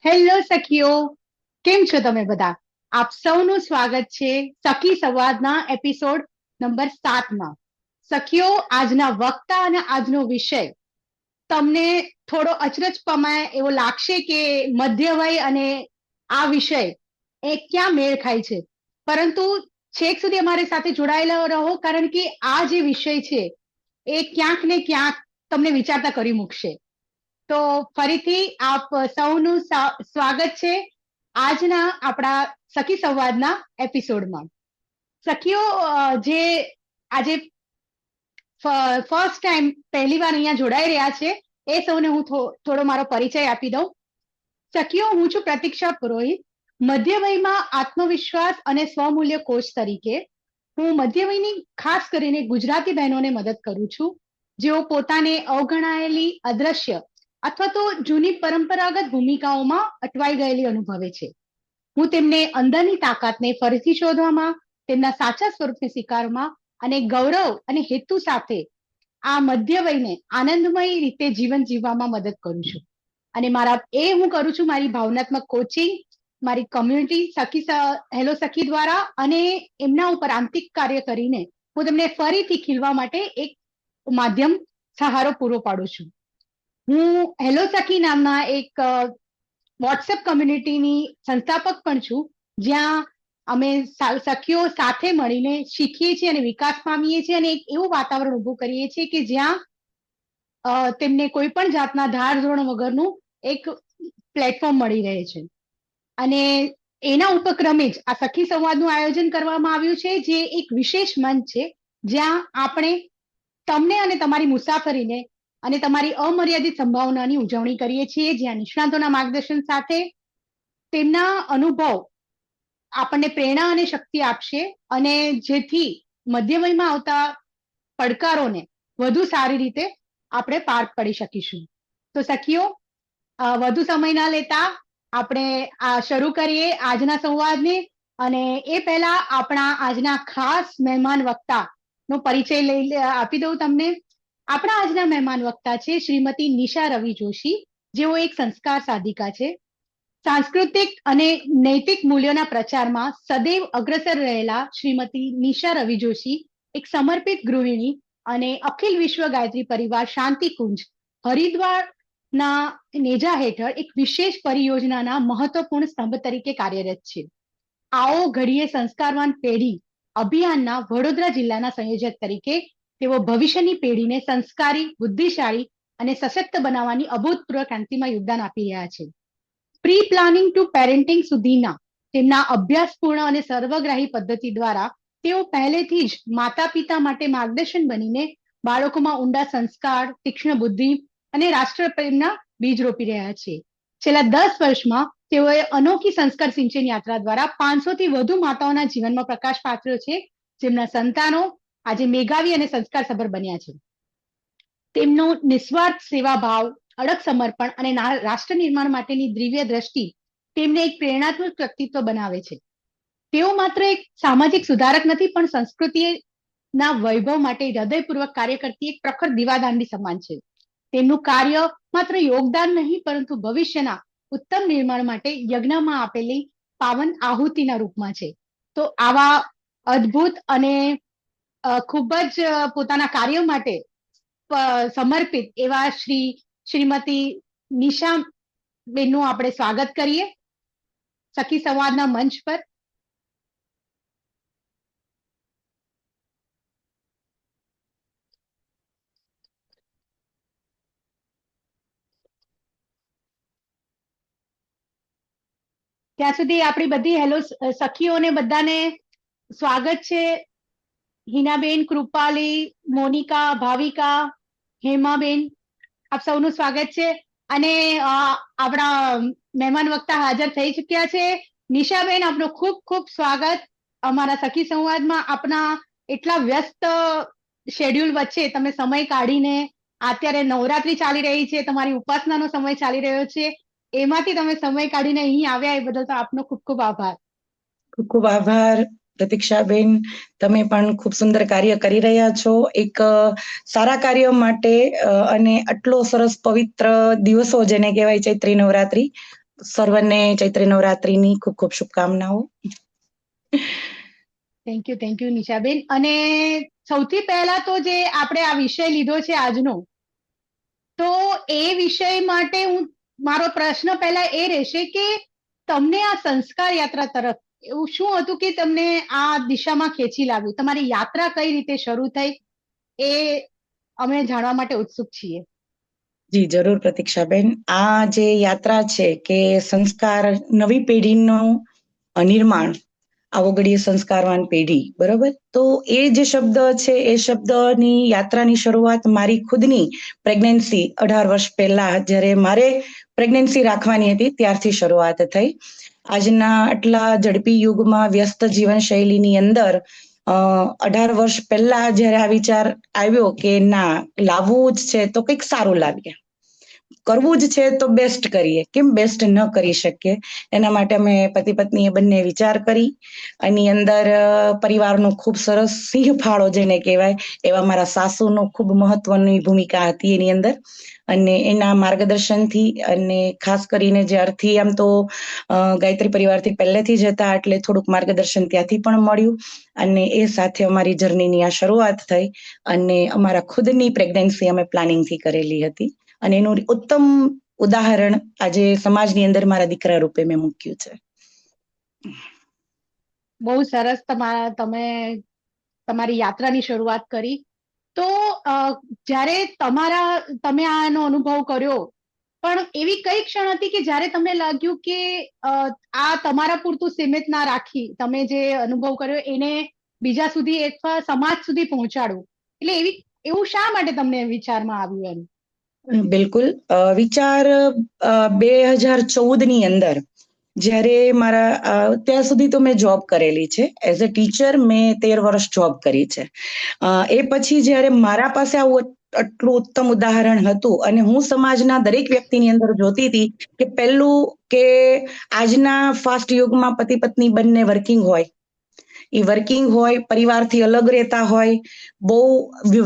Hello સખીઓ, કેમ છો તમે બધા? આપ સૌનું સ્વાગત છે સખી સંવાદના એપિસોડ નંબર 7માં. સખીઓ, આજના વક્તા અને આજનો વિષય તમને થોડો અચરજ પમાય એવો લાગશે કે મધ્ય વય અને આ વિષય એ ક્યાં મેળ ખાય છે, પરંતુ છેક સુધી અમારી સાથે જોડાયેલા રહો, કારણ કે આ જે વિષય છે એ ક્યાંક ને ક્યાંક તમને વિચારતા કરી મૂકશે. તો ફરીથી આપ સૌનું સ્વાગત છે આજના આપણા સખી સંવાદના એપિસોડમાં. સખીઓ, જે આજે ફર્સ્ટ ટાઈમ પહેલી વાર અહીંયા જોડાઈ રહ્યા છે એ સૌને હું થોડો મારો પરિચય આપી દઉં. સખીઓ, હું છું પ્રતીક્ષા પુરોહિત. મધ્યવયમાં આત્મવિશ્વાસ અને સ્વમૂલ્ય કોચ તરીકે હું મધ્યવયની ખાસ કરીને ગુજરાતી બહેનોને મદદ કરું છું, જેઓ પોતાને અવગણાયેલી, અદ્રશ્ય અથવા તો જૂની પરંપરાગત ભૂમિકાઓમાં અટવાઈ ગયેલી અનુભવે છે. હું તેમને અંદરની તાકાતને ફરીથી શોધવામાં, તેમના સાચા સ્વરૂપને સ્વીકારવામાં અને ગૌરવ અને હેતુ સાથે આ મધ્ય વયને આનંદમય રીતે જીવન જીવવામાં મદદ કરું છું. અને હું કરું છું મારી ભાવનાત્મક કોચિંગ, મારી કોમ્યુનિટી હેલો સખી દ્વારા, અને એમના ઉપર આંતરિક કાર્ય કરીને હું તેમને ફરીથી ખીલવા માટે એક માધ્યમ સહારો પૂરો પાડું છું. હું હેલો સખી નામના એક વોટ્સએપ કમ્યુનિટીની સંસ્થાપક પણ છું, જ્યાં અમે સખીઓ સાથે મળીને શીખીએ છીએ અને વિકાસ પામીએ છીએ, અને એક એવું વાતાવરણ ઊભું કરીએ છીએ કે જ્યાં તેમને કોઈ પણ જાતના ધાર ધોરણ વગરનું એક પ્લેટફોર્મ મળી રહે છે. અને એના ઉપક્રમે જ આ સખી સંવાદનું આયોજન કરવામાં આવ્યું છે, જે એક વિશેષ મંચ છે જ્યાં આપણે તમને અને તમારી મુસાફરીને અને તમારી અમર્યાદિત સંભાવનાની ઉજવણી કરીએ છીએ, જ્યાં નિષ્ણાતોના માર્ગદર્શન સાથે તેમના અનુભવ આપણને પ્રેરણા અને શક્તિ આપશે, અને જેથી મધ્યવયમાં આવતા પડકારોને વધુ સારી રીતે આપણે પાર પાડી શકીશું. તો સખીઓ, વધુ સમય ના લેતા આપણે શરૂ કરીએ આજના સંવાદને. અને એ પહેલા આપણા આજના ખાસ મહેમાન વક્તા નો પરિચય આપી દઉં તમને. આપણા આજના મહેમાન વક્તા છે શ્રીમતી નિશા રવિ જોશી, જેઓ એક સંસ્કાર સાધિકા છે. સાંસ્કૃતિક અને નૈતિક મૂલ્યોના પ્રચારમાં સદૈવ અગ્રસર રહેલા શ્રીમતી નિશા રવિ જોશી એક સમર્પિત ગૃહિણી અને અખિલ વિશ્વ ગાયત્રી પરિવાર શાંતિકુંજ હરિદ્વારના નેજા હેઠળ એક વિશેષ પરિયોજનાના મહત્વપૂર્ણ સ્તંભ તરીકે કાર્યરત છે. આવો ઘડીએ સંસ્કારવાન પેઢી અભિયાનના વડોદરા જિલ્લાના સંયોજક તરીકે તેઓ ભવિષ્યની પેઢીને સંસ્કારી, બુદ્ધિશાળી અને સશક્ત બનાવવાની અભૂતપૂર્વ ક્રાંતિમાં યોગદાન આપી રહ્યા છે. પ્રી પ્લાનિંગ ટુ પેરેન્ટિંગ સુધીના તેમના અભ્યાસપૂર્ણ અને સર્વગ્રાહી પદ્ધતિ દ્વારા તેઓ પહેલેથી જ માતા પિતા માટે માર્ગદર્શન બનીને બાળકોમાં ઊંડા સંસ્કાર, તીક્ષ્ણ બુદ્ધિ અને રાષ્ટ્રપ્રેમના બીજ રોપી રહ્યા છે. છેલ્લા 10 વર્ષમાં તેઓએ અનોખી સંસ્કાર સિંચન યાત્રા દ્વારા 500 થી વધુ માતાઓના જીવનમાં પ્રકાશ પાથર્યો છે, જેમના સંતાનો આજે મેઘાવી અને સંસ્કાર સભર બન્યા છે. તેમનો નિસ્વાર્થ સેવાભાવ, અડગ સમર્પણ અને રાષ્ટ્ર નિર્માણ માટેની દિવ્ય દ્રષ્ટિ તેમને એક પ્રેરણાત્મક વ્યક્તિત્વ બનાવે છે. તેઓ માત્ર એક સામાજિક સુધારક નથી, પણ સંસ્કૃતિના વૈભવ માટે હૃદયપૂર્વક કાર્ય કરતી એક પ્રખર દીવાદાંડી સમાન છે. તેમનું કાર્ય માત્ર યોગદાન નહીં, પરંતુ ભવિષ્યના ઉત્તમ નિર્માણ માટે યજ્ઞમાં આપેલી પાવન આહુતિના રૂપમાં છે. તો આવા અદ્ભુત અને ખૂબ જ પોતાના કાર્ય માટે સમર્પિત એવા શ્રીમતી નિશા બેનનું આપણે સ્વાગત કરીએ સખી સંવાદના મંચ પર. ત્યાં સુધી આપણી બધી હેલો સખીઓને બધાને સ્વાગત છે. હિનાબેન, કૃપાલી, મોનિકા, ભાવિકા, હેમાબેન, આપ સૌનું સ્વાગત છે. અને આપણા મહેમાન વક્તા હાજર થઈ ચુક્યા છે. નિશાબેન, આપનું ખૂબ ખૂબ સ્વાગત અમારા સખી સંવાદમાં. આપના એટલા વ્યસ્ત શેડ્યુલ વચ્ચે તમે સમય કાઢીને, અત્યારે નવરાત્રી ચાલી રહી છે, તમારી ઉપાસનાનો સમય ચાલી રહ્યો છે, એમાંથી તમે સમય કાઢીને અહીં આવ્યા એ બદલ તો આપનો ખૂબ ખૂબ આભાર. ખૂબ ખૂબ આભાર પ્રતીક્ષાબેન. તમે પણ ખૂબ સુંદર કાર્ય કરી રહ્યા છો. એક સારા કાર્ય માટે અને આટલો સરસ પવિત્ર દિવસો જેને કહેવાય ચૈત્રી નવરાત્રી, સર્વને ચૈત્ર નવરાત્રીની ખૂબ ખૂબ શુભકામનાઓ. Thank you નિશાબેન. અને સૌથી પહેલા તો જે આપણે આ વિષય લીધો છે આજનો, તો એ વિષય માટે મારો પ્રશ્ન પહેલા એ રહેશે કે તમને આ સંસ્કાર યાત્રા તરફ એવું શું હતું કે તમને આ દિશામાં ખેંચી લાવ્યું? તમારી યાત્રા કઈ રીતે શરૂ થઈ એ અમે જાણવા માટે ઉત્સુક છીએ. જી જરૂર પ્રતીક્ષાબેન. આ જે યાત્રા છે કે સંસ્કાર નવી પેઢીનું નિર્માણ, આવગડીય સંસ્કારવાન પેઢી, બરોબર. તો એ જે શબ્દ છે એ શબ્દની યાત્રાની શરૂઆત મારી ખુદની પ્રેગ્નન્સી 18 વર્ષ પહેલા જ્યારે મારે પ્રેગ્નન્સી રાખવાની હતી ત્યારથી શરૂઆત થઈ. આજના આટલા ઝડપી યુગમાં વ્યસ્ત જીવનશૈલીની અંદર 18 વર્ષ પહેલા જ્યારે આ વિચાર આવ્યો કે ના, લાવવું જ છે તો કંઈક સારું લાવીએ, કરવું જ છે તો બેસ્ટ કરીએ, કેમ બેસ્ટ ન કરી શકીએ. એના માટે અમે પતિ પત્નીએ બંને વિચાર કરી. એની અંદર પરિવારનો ખૂબ સરસ સિંહ ફાળો જેને કહેવાય એવા મારા સાસુનો ખૂબ મહત્વની ભૂમિકા હતી એની અંદર. અને એના માર્ગદર્શનથી અને ખાસ કરીને જ્યારથી આમ તો ગાયત્રી પરિવારથી પહેલેથી જ હતા એટલે થોડુંક માર્ગદર્શન ત્યાંથી પણ મળ્યું. અને એ સાથે અમારી જર્નીની આ શરૂઆત થઈ. અને અમારા ખુદની પ્રેગ્નન્સી અમે પ્લાનિંગથી કરેલી હતી. અને એનું ઉત્તમ ઉદાહરણ આજે સમાજની અંદર મારા દીકરા રૂપે મેં મૂક્યું છે. બહુ સરસ તમે તમારી યાત્રાની શરૂઆત કરી. તો જ્યારે તમે આનો અનુભવ કર્યો, પણ એવી કઈ ક્ષણ હતી કે જ્યારે તમને લાગ્યું કે આ તમારા પૂરતું સીમિત ના રાખી તમે જે અનુભવ કર્યો એને બીજા સુધી અથવા સમાજ સુધી પહોંચાડવું, એટલે એવું શા માટે તમને વિચારમાં આવ્યું એમ? બિલકુલ. વિચાર 2014ની અંદર જ્યારે ત્યાં સુધી તો મેં જોબ કરેલી છે એઝ અ ટીચર. મેં 13 વર્ષ જોબ કરી છે. એ પછી જ્યારે મારા પાસે આવું આટલું ઉત્તમ ઉદાહરણ હતું અને હું સમાજના દરેક વ્યક્તિની અંદર જોતી હતી કે પહેલું કે આજના ફાસ્ટ યુગમાં પતિ પત્ની બંને વર્કિંગ હોય, એ વર્કિંગ હોય, પરિવારથી અલગ રહેતા હોય, બહુ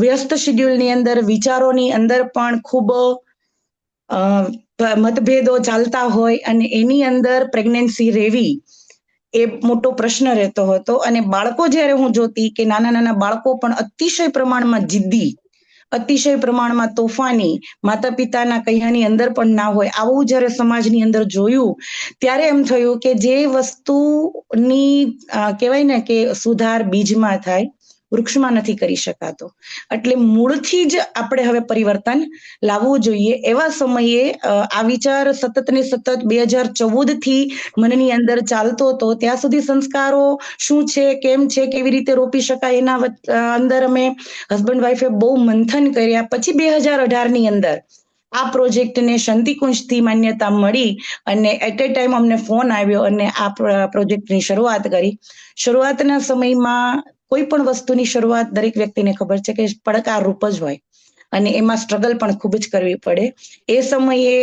વ્યસ્ત શેડ્યુલની અંદર, વિચારોની અંદર પણ ખૂબ મતભેદો ચાલતા હોય અને એની અંદર પ્રેગ્નન્સી રહેવી એ મોટો પ્રશ્ન રહેતો હતો. અને બાળકો જ્યારે હું જોતી કે નાના નાના બાળકો પણ અતિશય પ્રમાણમાં જિદ્દી, અતિશય પ્રમાણમાં તોફાની, માતા પિતાના કહ્યાની અંદર પણ ના હોય, આવું જ્યારે સમાજની અંદર જોયું ત્યારે એમ થયું કે જે વસ્તુની કહેવાય ને કે સુધાર બીજમાં થાય, વૃક્ષમાં નથી કરી શકાતો. એટલે મૂળથી જ આપણે હવે પરિવર્તન લાવવું જોઈએ. એવા સમયે આ વિચાર સતત ને સતત 2014થી મનની અંદર ચાલતો હતો. ત્યાં સુધી સંસ્કારો શું છે, કેમ છે, કેવી રીતે રોપી શકાય એના અંદર અમે હસબન્ડ વાઈફે બહુ મંથન કર્યા. પછી 2018ની અંદર આ પ્રોજેક્ટને શાંતિકુંજથી માન્યતા મળી અને એટ એ ટાઈમ અમને ફોન આવ્યો અને આ પ્રોજેક્ટની શરૂઆત કરી. શરૂઆતના સમયમાં કોઈ પણ વસ્તુની શરૂઆત દરેક વ્યક્તિને ખબર છે કે પડકાર રૂપ જ હોય અને એમાં સ્ટ્રગલ પણ ખૂબ જ કરવી પડે. એ સમયે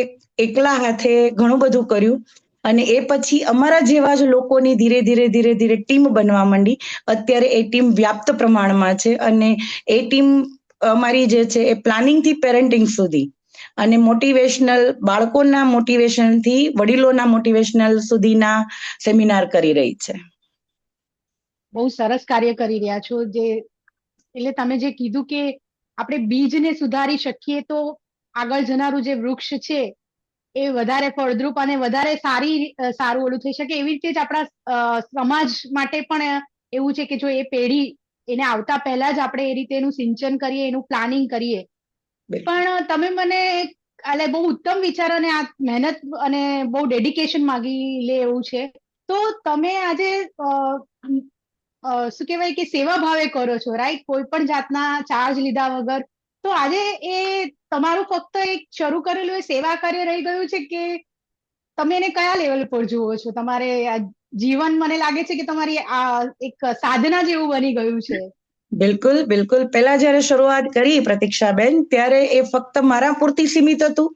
એકલા હાથે ઘણું બધું કર્યું અને એ પછી અમારા જેવા જ લોકોની ધીરે ધીરે ટીમ બનવા માંડી. અત્યારે એ ટીમ વ્યાપ્ત પ્રમાણમાં છે અને એ ટીમ અમારી જે છે એ પ્લાનિંગથી પેરેન્ટિંગ સુધી અને મોટિવેશનલ, બાળકોના મોટિવેશનથી વડીલોના મોટિવેશનલ સુધીના સેમિનાર કરી રહી છે. બહુ સરસ કાર્ય કરી રહ્યા છો. એટલે તમે જે કીધું કે આપણે બીજને સુધારી શકીએ તો આગળ જનારું જે વૃક્ષ છે એ વધારે ફળદ્રુપ અને વધારે સારું ઓલું થઈ શકે. એવી રીતે જ આપણા સમાજ માટે પણ એવું છે કે જો એ પેઢી એને આવતા પહેલા જ આપણે એ રીતે એનું સિંચન કરીએ, એનું પ્લાનિંગ કરીએ. પણ તમે મને એટલે બહુ ઉત્તમ વિચાર અને આ મહેનત અને બહુ ડેડિકેશન માગી લે એવું છે. તો તમે આજે શું કહેવાય કે સેવા ભાવે કરો છો, રાઈટ? કોઈ પણ જાતના ચાર્જ લીધા વગર. તો આજે એ તમારું ફક્ત એક શરૂ કરેલું એ સેવા કાર્ય રહી ગયું છે કે તમે એને કયા લેવલ પર જુઓ છો? તમારે આ જીવન મને લાગે છે કે તમારી આ એક સાધના જેવું બની ગયું છે. બિલકુલ બિલકુલ. પહેલા જ્યારે શરૂઆત કરી પ્રતીક્ષાબેન ત્યારે એ ફક્ત મારા પૂરતી સીમિત હતું,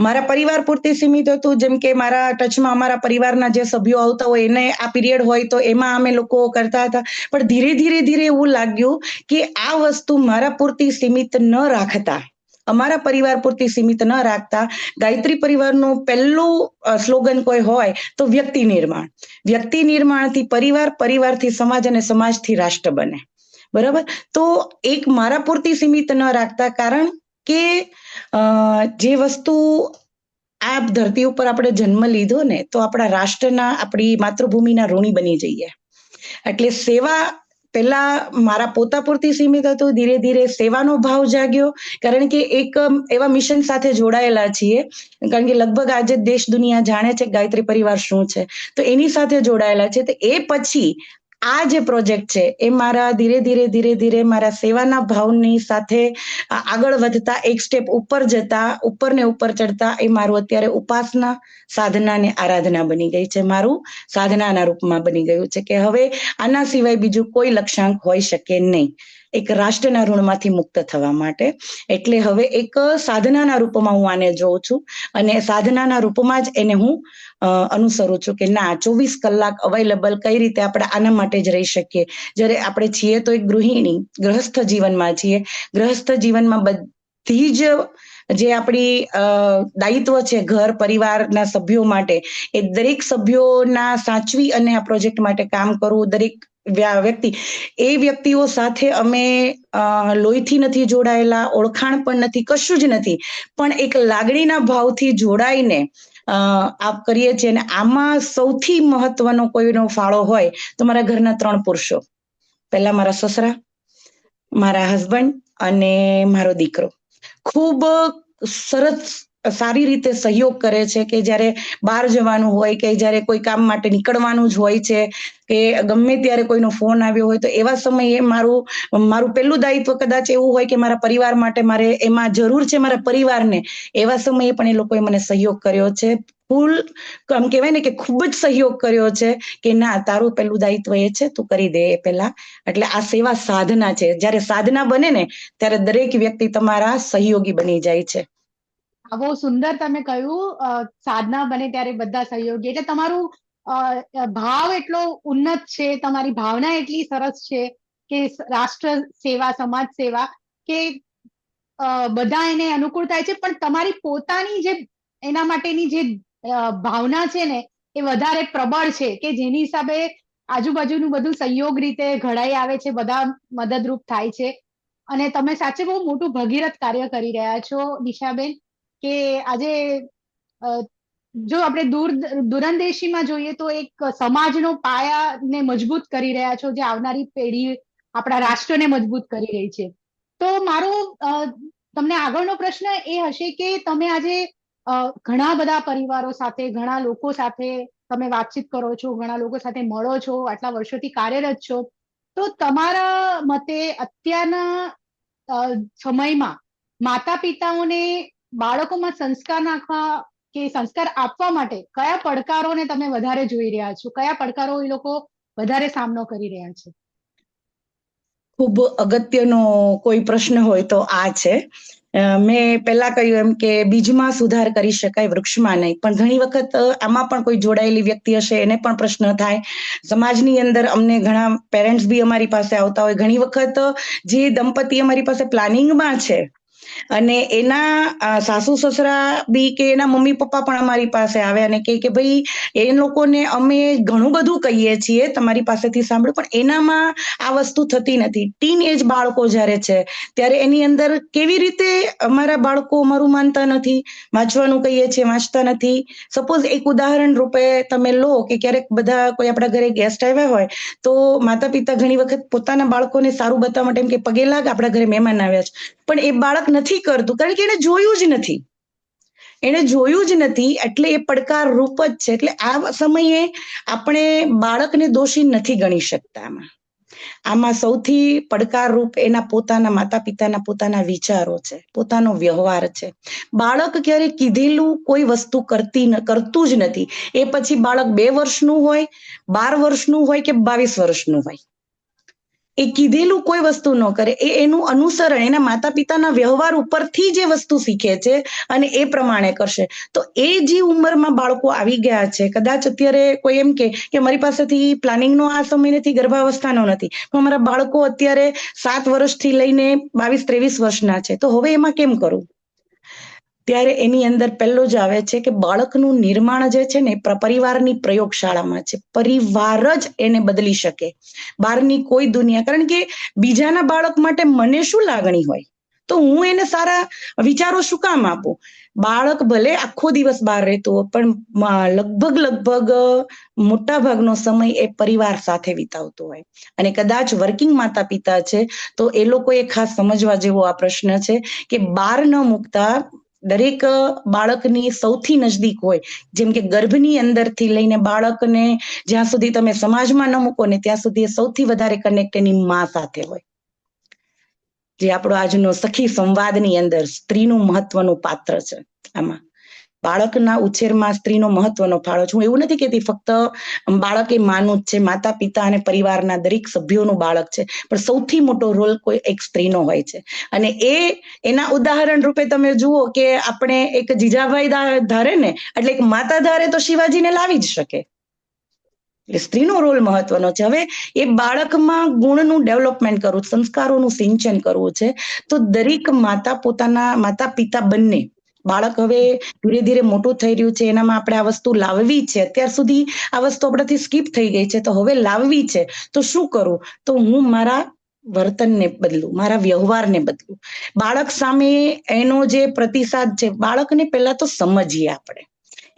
મારા પરિવાર પૂરતી સીમિત હતું. જેમ કે મારા ટચમાં અમારા પરિવારના જે સભ્યો આવતા હોય એને આ પીરિયડ હોય તો એમાં અમે લોકો કરતા હતા. પણ ધીરે ધીરે એવું લાગ્યું કે આ વસ્તુ મારા પૂરતી સીમિત ન રાખતા અમારા પરિવાર પૂરતી સીમિત ન રાખતા ગાયત્રી પરિવારનું પહેલું સ્લોગન કોઈ હોય તો વ્યક્તિ નિર્માણ. વ્યક્તિ નિર્માણથી પરિવાર, પરિવારથી સમાજ અને સમાજથી રાષ્ટ્ર બને. બરાબર. તો એક મારા પૂરતી સીમિત ન રાખતા, કારણ કે જે વસ્તુ આ ધરતી ઉપર આપણે જન્મ લીધો ને, તો આપણા રાષ્ટ્રના, આપણી માતૃભૂમિના ઋણી બની જઈએ. એટલે સેવા પહેલા મારા પોતા પૂરતી સીમિત હતું, ધીરે ધીરે સેવાનો ભાવ જાગ્યો, કારણ કે એક એવા મિશન સાથે જોડાયેલા છીએ, કારણ કે લગભગ આજે દેશ દુનિયા જાણે છે ગાયત્રી પરિવાર શું છે, તો એની સાથે જોડાયેલા છે. તો એ પછી આ જે પ્રોજેક્ટ છે એ મારા ધીરે ધીરે મારા સેવાના ભાવની સાથે આગળ વધતા, એક સ્ટેપ ઉપર જતા, ઉપર ને ઉપર ચડતા, એ મારું અત્યારે ઉપાસના, સાધના ને આરાધના બની ગઈ છે. મારું સાધનાના રૂપમાં બની ગયું છે કે હવે આના સિવાય બીજું કોઈ લક્ષ્યાંક હોઈ શકે નહીં, એક રાષ્ટ્રના ઋણમાંથી મુક્ત થવા માટે. એટલે હવે એક સાધનાના રૂપમાં હું આને જોઉં છું, અને સાધનાના રૂપમાં જ એને હું અનુસરું છું કે ના, 24 કલાક અવેલેબલ કઈ રીતે આપણે આના માટે જ રહી શકીએ. જ્યારે આપણે છીએ તો એક ગૃહિણી, ગ્રહસ્થ જીવનમાં છીએ. ગ્રહસ્થ જીવનમાં બધી જ જે આપણી દાયિત્વ છે ઘર પરિવારના સભ્યો માટે, એ દરેક સભ્યોના સાચવી અને આ પ્રોજેક્ટ માટે કામ કરવું. દરેક વ્યક્તિ, એ વ્યક્તિઓ સાથે અમે લોહીથી નથી જોડાયેલા, ઓળખાણ પણ નથી, કશું જ નથી, પણ એક લાગણીના ભાવથી જોડાઈને આ કરીએ છીએ. અને આમાં સૌથી મહત્વનો કોઈનો ફાળો હોય તો મારા ઘરના 3 પુરુષો. પહેલા મારા સસરા, મારા હસબન્ડ અને મારો દીકરો ખૂબ સરસ સારી રીતે સહયોગ કરે છે. કે જ્યારે બહાર જવાનું હોય, કે જ્યારે કોઈ કામ માટે નીકળવાનું જ હોય છે, કે ગમે ત્યારે કોઈનો ફોન આવ્યો હોય, તો એવા સમયે મારું પહેલું દાયિત્વ કદાચ એવું હોય કે મારા પરિવાર માટે મારે એમાં જરૂર છે મારા પરિવારને, એવા સમયે પણ એ લોકોએ મને સહયોગ કર્યો છે. ફૂલ આમ કહેવાય ને કે ખૂબ જ સહયોગ કર્યો છે કે ના, તારું પહેલું દાયિત્વ એ છે, તું કરી દે એ પહેલા. એટલે આ સેવા સાધના છે. જ્યારે સાધના બને ને, ત્યારે દરેક વ્યક્તિ તમારા સહયોગી બની જાય છે. બહુ સુંદર તમે કહ્યું, સાધના બને ત્યારે બધા સહયોગી. એટલે તમારું ભાવ એટલો ઉન્નત છે, તમારી ભાવના એટલી સરસ છે કે રાષ્ટ્ર સેવા, સમાજ સેવા, કે બધા એને અનુકૂળ થાય છે. પણ તમારી પોતાની જે એના માટેની જે ભાવના છે ને, એ વધારે પ્રબળ છે, કે જેની હિસાબે આજુબાજુનું બધું સહયોગ રીતે ઘડાઈ આવે છે, બધા મદદરૂપ થાય છે. અને તમે સાચે બહુ મોટું ભગીરથ કાર્ય કરી રહ્યા છો દિશાબેન, કે આજે જો આપણે દૂરંદેશીમાં જોઈએ તો એક સમાજનો પાયાને મજબૂત કરી રહ્યા છો, જે આવનારી પેઢી આપણા રાષ્ટ્રને મજબૂત કરી રહી છે. તો મારો તમને આગળનો પ્રશ્ન એ હશે કે તમે આજે ઘણા બધા પરિવારો સાથે, ઘણા લોકો સાથે તમે વાતચીત કરો છો, ઘણા લોકો સાથે મળો છો, આટલા વર્ષોથી કાર્યરત છો, તો તમારા મતે અત્યારના સમયમાં માતા પિતાઓને બાળકોમાં સંસ્કાર નાખવા કે સંસ્કાર આપવા માટે કયા પડકારોને તમે વધારે જોઈ રહ્યા છો? કયા પડકારો એ લોકો વધારે સામનો કરી રહ્યા છે? ખૂબ અગત્યનો કોઈ પ્રશ્ન હોય તો આ છે. મેં પહેલા કહ્યું એમ કે બીજમાં સુધાર કરી શકાય, વૃક્ષમાં નહીં. પણ ઘણી વખત આમાં પણ કોઈ જોડાયેલી વ્યક્તિ હશે, એને પણ પ્રશ્ન થાય. સમાજની અંદર અમને ઘણા પેરેન્ટ્સ બી અમારી પાસે આવતા હોય. ઘણી વખત જે દંપતી અમારી પાસે પ્લાનિંગમાં છે અને એના સાસુ સસરા બી કે એના મમ્મી પપ્પા પણ અમારી પાસે આવે અને કહે કે ભાઈ, એ લોકોને અમે ઘણું બધું કહીએ છીએ, તમારી પાસેથી સાંભળ્યું, પણ એનામાં આ વસ્તુ થતી નથી. ટીન એજ બાળકો જ્યારે છે, ત્યારે એની અંદર કેવી રીતે અમારા બાળકો અમારું માનતા નથી, વાંચવાનું કહીએ છીએ વાંચતા નથી. સપોઝ એક ઉદાહરણ રૂપે તમે લો કે ક્યારેક બધા કોઈ આપણા ઘરે ગેસ્ટ આવ્યા હોય, તો માતા પિતા ઘણી વખત પોતાના બાળકોને સારું બતાવવા માટે એમ કે પગે લાગ, આપણા ઘરે મહેમાન આવ્યા છે. પણ એ બાળક નથી કરતું, કારણ કે એને જોયું જ નથી. એને જોયું જ નથી, એટલે એ પડકાર રૂપ જ છે. એટલે આ સમયે આપણે બાળકને દોષી નથી ગણી શકતા. આમાં સૌથી પડકારરૂપ એના પોતાના માતા પિતાના પોતાના વિચારો છે, પોતાનો વ્યવહાર છે. બાળક ક્યારે કીધેલું કોઈ વસ્તુ કરતું જ નથી. એ પછી બાળક 2 વર્ષનું હોય, 12 વર્ષનું હોય કે 22 વર્ષનું હોય, એ કીધેલું કોઈ વસ્તુ ન કરે. એ એનું અનુસરણ એના માતા પિતાના વ્યવહાર ઉપરથી જે વસ્તુ શીખે છે અને એ પ્રમાણે કરશે. તો એ જે ઉંમરમાં બાળકો આવી ગયા છે, કદાચ અત્યારે કોઈ એમ કે મારી પાસેથી પ્લાનિંગનો આ સમય નથી, ગર્ભાવસ્થાનો નથી, પણ મારા બાળકો અત્યારે 7 વર્ષથી લઈને 22-23 વર્ષના છે, તો હવે એમાં કેમ કરું? ત્યારે એની અંદર પહેલો જ આવે છે કે બાળકનું નિર્માણ જે છે ને પરિવારની પ્રયોગશાળામાં છે. પરિવાર જ એને બદલી શકે, બહારની કોઈ દુનિયા. કારણ કે બીજાના બાળક માટે મને શું લાગણી હોય, તો હું એને સારા વિચારો શું કામ આપું? બાળક ભલે આખો દિવસ બહાર રહેતો હોય, પણ લગભગ મોટા ભાગનો સમય એ પરિવાર સાથે વિતાવતો હોય. અને કદાચ વર્કિંગ માતા પિતા છે તો એ લોકોએ ખાસ સમજવા જેવો આ પ્રશ્ન છે કે બહાર ન મૂકતા દરેક બાળકની સૌથી નજદીક હોય, જેમ કે ગર્ભની અંદરથી લઈને બાળકને જ્યાં સુધી તમે સમાજમાં ન મૂકો ને ત્યાં સુધી સૌથી વધારે કનેક્ટ એની મા સાથે હોય. જે આપણો આજનો સખી સંવાદની અંદર સ્ત્રીનું મહત્વનું પાત્ર છે. આમાં બાળકના ઉછેરમાં સ્ત્રીનો મહત્વનો ફાળો છે. હું એવું નથી કહેતી ફક્ત બાળક એ માનું જ છે, માતા પિતા અને પરિવારના દરેક સભ્યોનું બાળક છે, પણ સૌથી મોટો રોલ કોઈ એક સ્ત્રીનો હોય છે. અને એના ઉદાહરણ રૂપે તમે જુઓ કે આપણે એક જીજાભાઈ ધારે ને એટલે એક માતા ધારે તો શિવાજીને લાવી જ શકે. એટલે સ્ત્રીનો રોલ મહત્વનો છે. હવે એ બાળકમાં ગુણનું ડેવલપમેન્ટ કરવું, સંસ્કારોનું સિંચન કરવું છે, તો દરેક માતા પોતાના માતા પિતા બંને, બાળક હવે ધીરે ધીરે મોટું થઈ રહ્યું છે, એનામાં આપણે આ વસ્તુ લાવવી છે. અત્યાર સુધી આ વસ્તુ આપણાથી સ્કીપ થઈ ગઈ છે, તો હવે લાવવી છે. તો શું કરું? તો હું મારા વર્તનને બદલું, મારા વ્યવહારને બદલું. બાળક સામે એનો જે પ્રતિસાદ છે, બાળકને પહેલા તો સમજીએ આપણે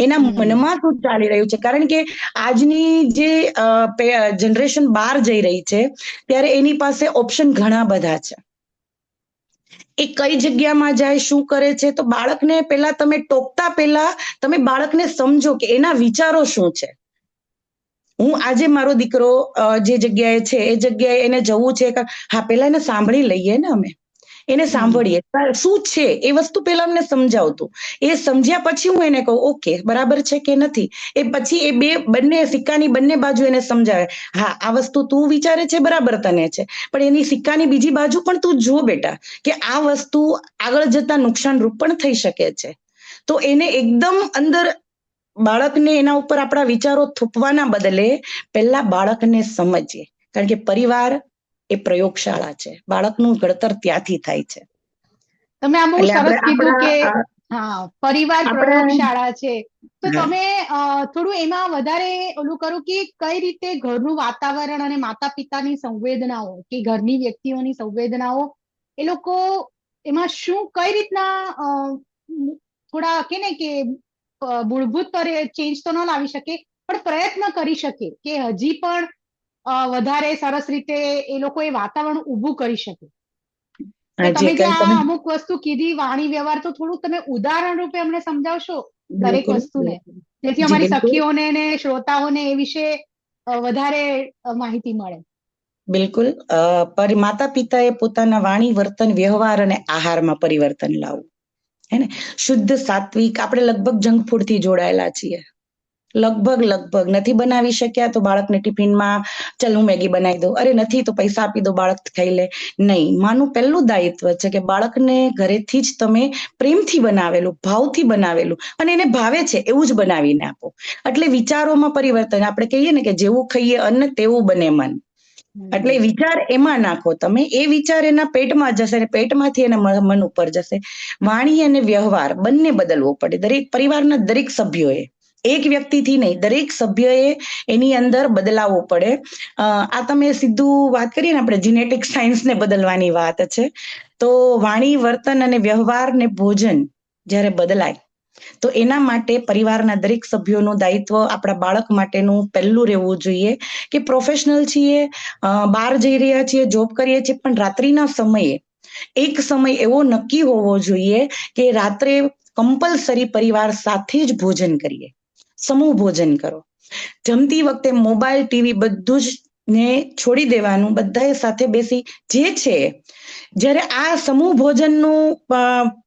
એના મનમાં શું ચાલી રહ્યું છે. કારણ કે આજની જે જનરેશન બહાર જઈ રહી છે ત્યારે એની પાસે ઓપ્શન ઘણા બધા છે. એ કઈ જગ્યામાં જાય, શું કરે છે, તો બાળકને પહેલા તમે ટોકતા પહેલા તમે બાળકને સમજો કે એના વિચારો શું છે. હું આજે મારો દીકરો જે જગ્યાએ છે એ જગ્યાએ એને જવું છે, હા પહેલા એને સાંભળી લઈએ ને, અમે એને સાંભળીએ શું છે એ વસ્તુ પહેલા અમને સમજાવતું. એ સમજ્યા પછી હું એને કહું ઓકે બરાબર છે કે નથી. એ પછી એ બંને સિક્કાની બંને બાજુ એને સમજાવે, હા આ વસ્તુ તું વિચારે છે બરાબર તને છે, પણ એની સિક્કાની બીજી બાજુ પણ તું જો બેટા કે આ વસ્તુ આગળ જતા નુકસાનરૂપ પણ થઈ શકે છે. તો એને એકદમ અંદર બાળકને એના ઉપર આપણા વિચારો થોપવાના બદલે પહેલા બાળકને સમજીએ. કારણ કે પરિવાર એ પ્રયોગશાળા છે, બાળકનું ઘડતર ત્યાંથી થાય છે. તમે આમ બહુ એટલે સરસ કીધું કે આપણે હા પરિવાર આપણે પ્રયોગશાળા છે. તો તમે થોડું એમાં વધારે ઓલું કરો કે કઈ રીતે ઘરનું વાતાવરણ અને માતા પિતાની સંવેદનાઓ કે ઘરની વ્યક્તિઓની સંવેદનાઓ એ લોકો એમાં શું કઈ રીતના થોડા કે ને કે મૂળભૂત ચેન્જ તો ન લાવી શકે, પણ પ્રયત્ન કરી શકે કે હજી પણ વધારે સરસ રીતે એ લોકો એ વાતાવરણ ઊભું કરી શકે. તો તમે જે આ અમુક વસ્તુ કીધી વાણી વ્યવહાર, તો થોડુંક તમે ઉદાહરણ રૂપે અમને સમજાવશો દરેક વસ્તુને, જેથી અમારી સખીઓને ને શ્રોતાઓને એ વિશે વધારે માહિતી મળે. બિલકુલ. માતા પિતાએ પોતાના વાણી, વર્તન, વ્યવહાર અને આહારમાં પરિવર્તન લાવવું. હે ને, શુદ્ધ સાત્વિક. આપણે લગભગ જંક ફૂડથી જોડાયેલા છીએ. લગભગ નથી બનાવી શક્યા તો બાળકને ટિફિનમાં ચાલ હું મેગી બનાવી દઉં, અરે નથી તો પૈસા આપી દો બાળક ખાઈ લે. નહીં, માનું પહેલું દાયિત્વ છે કે બાળકને ઘરેથી જ તમે પ્રેમથી બનાવેલું, ભાવથી બનાવેલું અને એને ભાવે છે એવું જ બનાવીને આપો. એટલે વિચારોમાં પરિવર્તન. આપણે કહીએ ને કે જેવું ખાઈએ અન્ન તેવું બને મન. એટલે વિચાર એમાં નાખો તમે, એ વિચાર એના પેટમાં જશે અને પેટમાંથી એના મન ઉપર જશે. વાણી અને વ્યવહાર બંને બદલવો પડે. દરેક પરિવારના દરેક સભ્યોએ, એક વ્યક્તિથી નહીં, દરેક સભ્યએ એની અંદર બદલાવવો પડે. આ તમે સીધું વાત કરીએ ને, આપણે જીનેટિક સાયન્સને બદલવાની વાત છે. તો વાણી, વર્તન અને વ્યવહાર ને ભોજન જ્યારે બદલાય તો એના માટે પરિવારના દરેક સભ્યોનું દાયિત્વ આપણા બાળક માટેનું પહેલું રહેવું જોઈએ કે પ્રોફેશનલ છીએ, બહાર જઈ રહ્યા છીએ, જોબ કરીએ છીએ, પણ રાત્રિના સમયે એક સમય એવો નક્કી હોવો જોઈએ કે રાત્રે કમ્પલસરી પરિવાર સાથે જ ભોજન કરીએ. સમૂહ ભોજન કરો. જમતી વખતે મોબાઈલ, ટીવી બધું જ ને છોડી દેવાનું, બધાએ સાથે બેસી જે છે. જ્યારે આ સમૂહ ભોજનનું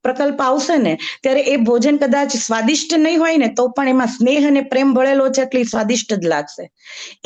પ્રકલ્પ આવશે ને ત્યારે એ ભોજન કદાચ સ્વાદિષ્ટ નહીં હોય ને તો પણ એમાં સ્નેહ અને પ્રેમ ભળેલો છે એટલે સ્વાદિષ્ટ જ લાગશે.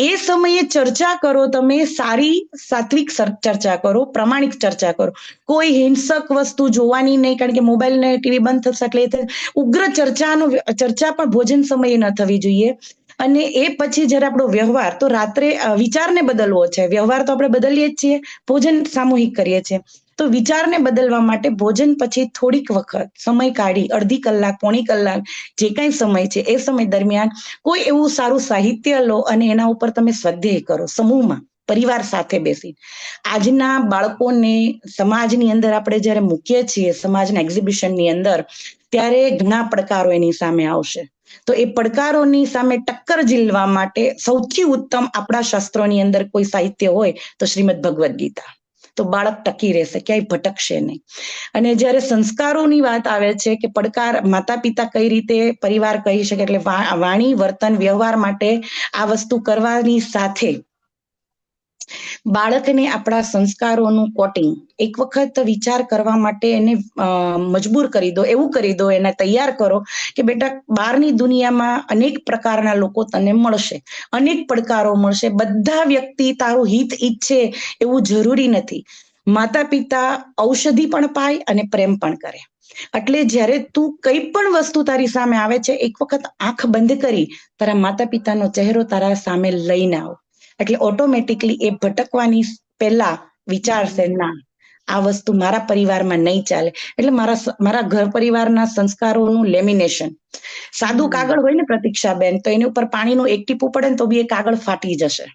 એ સમયે ચર્ચા કરો, તમે સારી સાત્વિક ચર્ચા કરો, પ્રામાણિક ચર્ચા કરો. કોઈ હિંસક વસ્તુ જોવાની નહીં, કારણ કે મોબાઈલ ને ટીવી બંધ થશે એટલે ઉગ્ર ચર્ચા પણ ભોજન સમયે ન થવી જોઈએ. અને એ પછી જ્યારે આપણો વ્યવહાર, તો રાત્રે વિચારને બદલવો છે, વ્યવહાર તો આપણે બદલીએ જ છીએ, ભોજન સામૂહિક કરીએ છીએ. તો વિચારને બદલવા માટે ભોજન પછી થોડીક વખત સમય કાઢી, અડધી કલાક, પોણી કલાક, જે કાંઈ સમય છે એ સમય દરમિયાન કોઈ એવું સારું સાહિત્ય લો અને એના ઉપર તમે સ્વાધ્યાય કરો સમૂહમાં, પરિવાર સાથે બેસી. આજના બાળકોને સમાજની અંદર આપણે જ્યારે મૂકીએ છીએ, સમાજના એક્ઝિબિશનની અંદર, ત્યારે ઘણા પડકારો એની સામે આવશે. તો એ પડકારોની સામે ટક્કર ઝીલવા માટે સૌથી ઉત્તમ આપણા શાસ્ત્રોની અંદર કોઈ સાહિત્ય હોય તો શ્રીમદ ભગવદ્ ગીતા. તો બાળક ટકી રહેશે, ક્યાંય ભટકશે નહીં. અને જ્યારે સંસ્કારોની વાત આવે છે કે પડકાર માતા પિતા કઈ રીતે પરિવાર કહી શકે, એટલે વાણી, વર્તન, વ્યવહાર માટે આ વસ્તુ કરવાની સાથે બાળકને આપણા સંસ્કારોનું કોટિંગ એક વખત વિચાર કરવા માટે એને મજબૂર કરી દો, એવું કરી દો, એને તૈયાર કરો કે બેટા બહારની દુનિયામાં અનેક પ્રકારના લોકો તને મળશે, અનેક પડકારો મળશે, બધા વ્યક્તિ તારું હિત ઈચ્છે એવું જરૂરી નથી. માતા પિતા ઔષધિ પણ પાય અને પ્રેમ પણ કરે. એટલે જ્યારે તું કઈ પણ વસ્તુ તારી સામે આવે છે, એક વખત આંખ બંધ કરી તારા માતા પિતાનો ચહેરો તારા સામે લઈને આવ. એટલે ઓટોમેટિકલી એ ભટકવાની પહેલા વિચારશે, ના, આ વસ્તુ મારા પરિવારમાં નહીં ચાલે. એટલે મારા ઘર પરિવારના સંસ્કારોનું લેમિનેશન, સાદું કાગળ હોય ને પ્રતીક્ષાબેન, તો એની ઉપર પાણીનું એક ટીપું પડે ને તો બી એ કાગળ ફાટી જશે.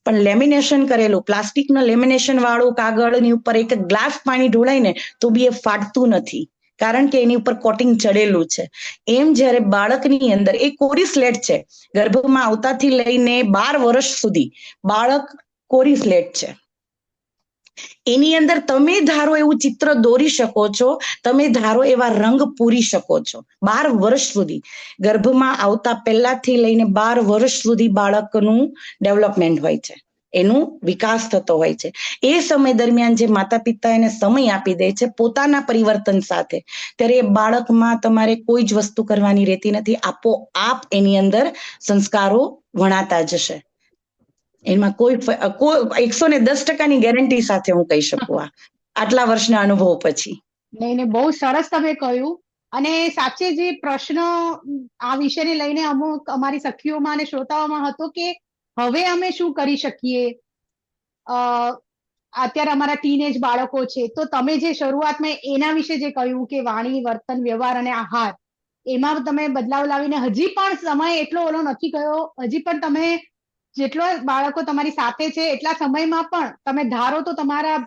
પણ લેમિનેશન કરેલું, પ્લાસ્ટિકનું લેમિનેશન વાળું કાગળની ઉપર એક ગ્લાસ પાણી ઢોળાય ને તો બી એ ફાટતું નથી, કારણ કે એની ઉપર કોટિંગ ચડેલું છે. એમ જ્યારે બાળકની અંદર એ કોરી સ્લેટ છે, ગર્ભમાં આવતાથી લઈને 12 વર્ષ સુધી બાળક કોરી સ્લેટ છે. એની અંદર તમે ધારો એવું ચિત્ર દોરી શકો છો, તમે ધારો એવા રંગ પૂરી શકો છો. 12 વર્ષ સુધી, ગર્ભમાં આવતા પહેલાથી લઈને 12 વર્ષ સુધી બાળકનું ડેવલપમેન્ટ હોય છે, એનો વિકાસ થતો હોય છે. એ સમય દરમિયાન જે માતા પિતા એને સમય આપી દે છે પોતાના પરિવર્તન સાથે, ત્યારે એ બાળકમાં તમારે કોઈ જ વસ્તુ કરવાની રહેતી નથી, આપોઆપ એની અંદર સંસ્કારો વણાતા જશે. એમાં કોઈ 110% ગેરંટી સાથે હું કહી શકું આટલા વર્ષના અનુભવ પછી. નહીં, બહુ સરસ તમે કહ્યું. અને સાચે જે પ્રશ્ન આ વિષયને લઈને અમુક અમારી સખીઓમાં અને શ્રોતાઓમાં હતો કે હવે અમે શું કરી શકીએ. અત્યારે અમારા ટીનેજ બાળકો છે, તો તમે જે શરૂઆતમાં એના વિશે જે કહ્યું કે વાણી, વર્તન, વ્યવહાર અને આહાર, એમાં તમે બદલાવ લાવીને હજી પણ સમય એટલો ઓલો નથી ગયો, હજી પણ તમે જેટલો બાળકો તમારી સાથે છે એટલા સમયમાં પણ તમે ધારો તો તમારા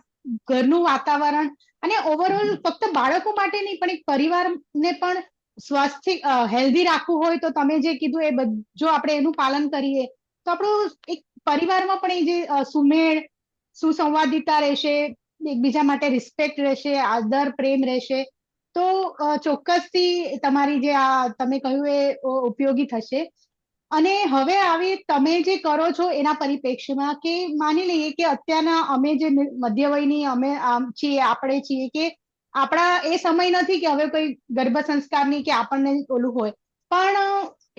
ઘરનું વાતાવરણ અને ઓવરઓલ ફક્ત બાળકો માટે નહીં પણ એક પરિવારને પણ સ્વસ્થ હેલ્ધી રાખવું હોય તો તમે જે કીધું એ જો આપણે એનું પાલન કરીએ તો આપણું એક પરિવારમાં પણ એ જે સુમેળ, સુસંવાદિતા રહેશે, એકબીજા માટે રિસ્પેક્ટ રહેશે, આદર, પ્રેમ રહેશે. તો ચોક્કસથી તમારી જે આ તમે કહ્યું એ ઉપયોગી થશે. અને હવે આવી તમે જે કરો છો એના પરિપ્રેક્ષ્યમાં કે માની લઈએ કે અત્યારના અમે જે મધ્યવયની અમે છીએ, આપણે છીએ કે આપણા એ સમય નથી કે હવે કોઈ ગર્ભ સંસ્કારની કે આપણને ઓલું હોય, પણ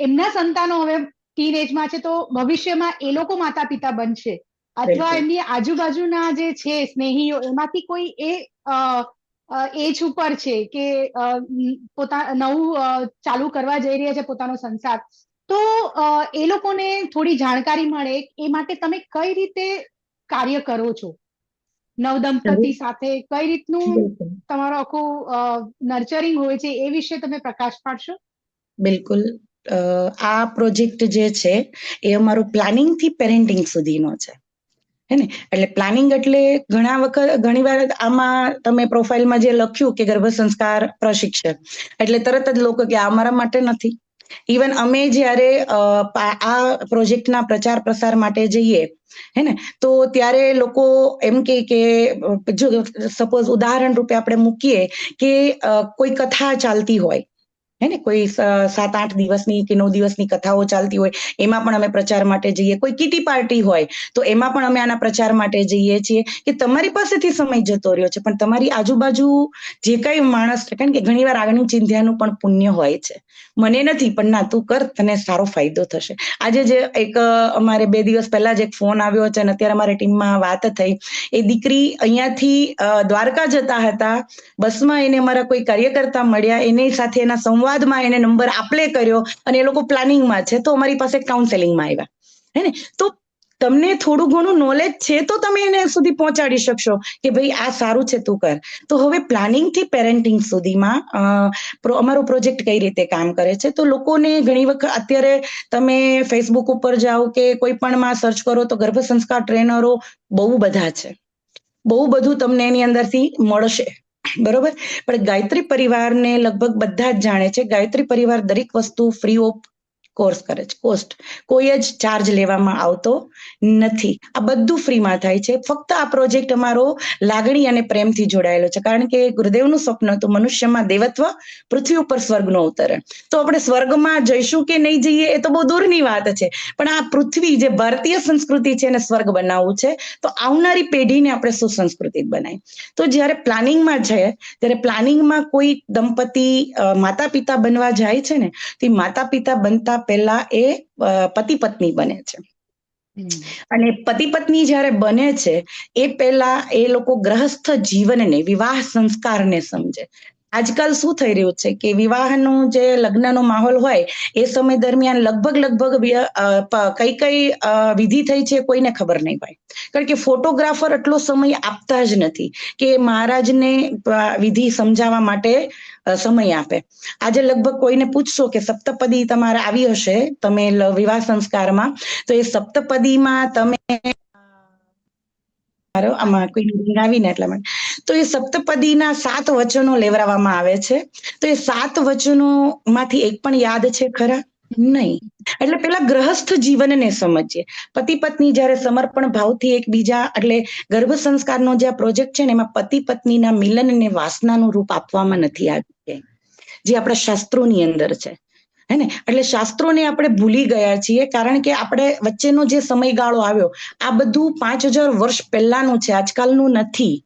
એમના સંતાનો હવે ટીનેજમાં છે, તો ભવિષ્યમાં એ લોકો માતા પિતા બનશે અથવા એમની આજુબાજુના જે છે સ્નેહીઓ, એમાંથી કોઈ એ એજ ઉપર છે કે નવું ચાલુ કરવા જઈ રહ્યા છે પોતાનો સંસાર, તો એ લોકોને થોડી જાણકારી મળે એ માટે તમે કઈ રીતે કાર્ય કરો છો? નવદંપતિ સાથે કઈ રીતનું તમારું આખું નર્ચરિંગ હોય છે એ વિશે તમે પ્રકાશ પાડશો? બિલકુલ. આ પ્રોજેક્ટ જે છે એ અમારું પ્લાનિંગ થી પેરેન્ટિંગ સુધીનો છે, હે ને. એટલે પ્લાનિંગ એટલે ઘણી વાર આમાં તમે પ્રોફાઇલમાં જે લખ્યું કે ગર્ભ સંસ્કાર પ્રશિક્ષક, એટલે તરત જ લોકો કે અમારા માટે નથી. ઇવન અમે જ્યારે આ પ્રોજેક્ટના પ્રચાર પ્રસાર માટે જઈએ, હે ને, તો ત્યારે લોકો એમ કે જો સપોઝ ઉદાહરણ રૂપે આપણે મૂકીએ કે કોઈ કથા ચાલતી હોય, હે ને, કોઈ 7-8 દિવસની કે 9 દિવસની કથાઓ ચાલતી હોય, એમાં પણ અમે પ્રચાર માટે જઈએ. કોઈ કીટી પાર્ટી હોય તો એમાં પણ અમે આના પ્રચાર માટે જઈએ છીએ કે તમારી પાસેથી સમય જતો રહ્યો છે, પણ તમારી આજુબાજુ જે કઈ માણસ, કારણ કે ઘણી વાર આગળની ચિંધ્યાનું પણ પુણ્ય હોય છે. મને નથી, પણ ના, તું કર, તને સારો ફાયદો થશે. આજે જે એક અમારે 2 દિવસ પહેલા જ એક ફોન આવ્યો છે અને અત્યારે અમારી ટીમમાં વાત થઈ, એ દીકરી અહીંયાથી દ્વારકા જતા હતા, બસમાં એને અમારા કોઈ કાર્યકર્તા મળ્યા, એની સાથે એના સંવાદમાં એને નંબર આપલે કર્યો અને એ લોકો પ્લાનિંગમાં છે, તો અમારી પાસે કાઉન્સેલિંગમાં આવ્યા, હે ને. તો તમને થોડું ઘણું નોલેજ છે તો તમે એને સુધી પહોંચાડી શકશો કે ભાઈ આ સારું છે, તું કર. તો હવે પ્લાનિંગ થી પેરેન્ટિંગ સુધીમાં અમારો પ્રોજેક્ટ કઈ રીતે કામ કરે છે, તો લોકોને ઘણી વખત અત્યારે તમે ફેસબુક ઉપર જાઓ કે કોઈ પણ માં સર્ચ કરો તો ગર્ભ સંસ્કાર ટ્રેનરો બહુ બધા છે, બહુ બધું તમને એની અંદરથી મળશે, બરોબર. પણ ગાયત્રી પરિવારને લગભગ બધા જ જાણે છે. ગાયત્રી પરિવાર દરેક વસ્તુ ફ્રી ઓફ કોર્સ કરે છે, કોસ્ટ કોઈ જ ચાર્જ લેવામાં આવતો નથી. આ બધું ફ્રીમાં થાય છે. ફક્ત આ પ્રોજેક્ટ અમારો લાગણી અને પ્રેમથી જોડાયેલો છે, કારણ કે ગુરુદેવનું સ્વપ્ન હતું મનુષ્યમાં દેવત્વ, પૃથ્વી ઉપર સ્વર્ગનો અવતરણ. તો આપણે સ્વર્ગમાં જઈશું કે નહીં જઈએ એ તો બહુ દૂરની વાત છે, પણ આ પૃથ્વી જે ભારતીય સંસ્કૃતિ છે એને સ્વર્ગ બનાવવું છે, તો આવનારી પેઢીને આપણે સુસંસ્કૃતિક બનાવી. તો જ્યારે પ્લાનિંગમાં છે ત્યારે પ્લાનિંગમાં કોઈ દંપતી માતા પિતા બનવા જાય છે ને, તે માતા પિતા બનતા પહેલા એ પતિ પત્ની બને છે. અને પતિ પત્ની જ્યારે બને છે એ પહેલા એ લોકો ગ્રહસ્થ જીવનને, વિવાહ સંસ્કારને સમજે. આજકાલ શું થઈ રહ્યું છે કે વિવાહનું જે લગ્નનો માહોલ હોય એ સમય દરમિયાન લગભગ કઈ કઈ વિધિ થઈ છે કોઈને ખબર નહીં હોય, કારણ કે ફોટોગ્રાફર એટલો સમય આપતા જ નથી કે મહારાજને વિધિ સમજાવવા માટે સમય આપે. આજે લગભગ કોઈને પૂછશો કે સપ્તપદી તમારે આવી હશે તમે વિવાહ સંસ્કારમાં, તો એ સપ્તપદીમાં તમે આમાં કોઈ આવીને એટલા માટે તો એ સપ્તપદીના 7 વચનો લેવડાવવામાં આવે છે. તો એ 7 વચનો માંથી એક પણ યાદ છે ખરા? નહીં. એટલે પેલા ગ્રહસ્થ જીવનને સમજીએ. પતિ પત્ની જ્યારે સમર્પણ ભાવથી એકબીજા, એટલે ગર્ભ સંસ્કારનો જે આ પ્રોજેક્ટ છે ને એમાં પતિ પત્નીના મિલનને વાસનાનું રૂપ આપવામાં નથી આવ્યું, જે આપણા શાસ્ત્રોની અંદર છે. હે ને, એટલે શાસ્ત્રોને આપણે ભૂલી ગયા છીએ, કારણ કે આપણે વચ્ચેનો જે સમયગાળો આવ્યો આ બધું 5000 વર્ષ પહેલાનું છે, આજકાલનું નથી,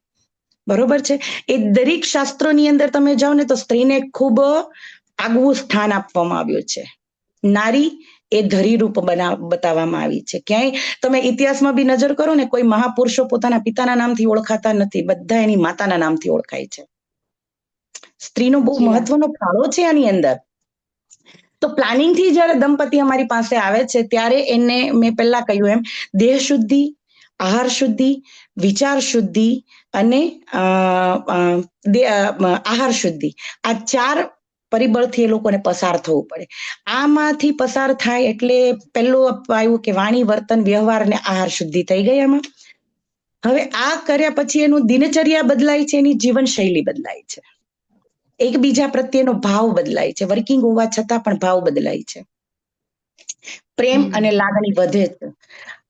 બરોબર છે. એ દરેક શાસ્ત્રોની અંદર તમે જાઓ ને તો સ્ત્રીને ખૂબ આગવું સ્થાન આપવામાં આવ્યું છે. નારી એ ધરી રૂપ બતાવવામાં આવી છે. ક્યાંય તમે ઇતિહાસમાં બી નજર કરો ને, કોઈ મહાપુરુષો પોતાના પિતાના નામથી ઓળખાતા નથી, બધા એની માતાના નામથી ઓળખાય છે. સ્ત્રીનો બહુ મહત્વનો ફાળો છે આની અંદર. તો પ્લાનિંગ થી જ્યારે દંપતી અમારી પાસે આવે છે ત્યારે એને મેં પહેલા કહ્યું એમ દેહ શુદ્ધિ, આહાર શુદ્ધિ, વિચાર શુદ્ધિ અને આહાર શુદ્ધિ, આ 4 પરિબળથી એ લોકોને પસાર થવું પડે. આમાંથી પસાર થાય એટલે પહેલું આવ્યું કે વાણી, વર્તન, વ્યવહાર અને આહાર શુદ્ધિ થઈ ગઈ એમાં. હવે આ કર્યા પછી એનું દિનચર્યા બદલાય છે, એની જીવનશૈલી બદલાય છે, એકબીજા પ્રત્યેનો ભાવ બદલાય છે, વર્કિંગ હોવા છતાં પણ ભાવ બદલાય છે, પ્રેમ અને લાગણી વધે છે.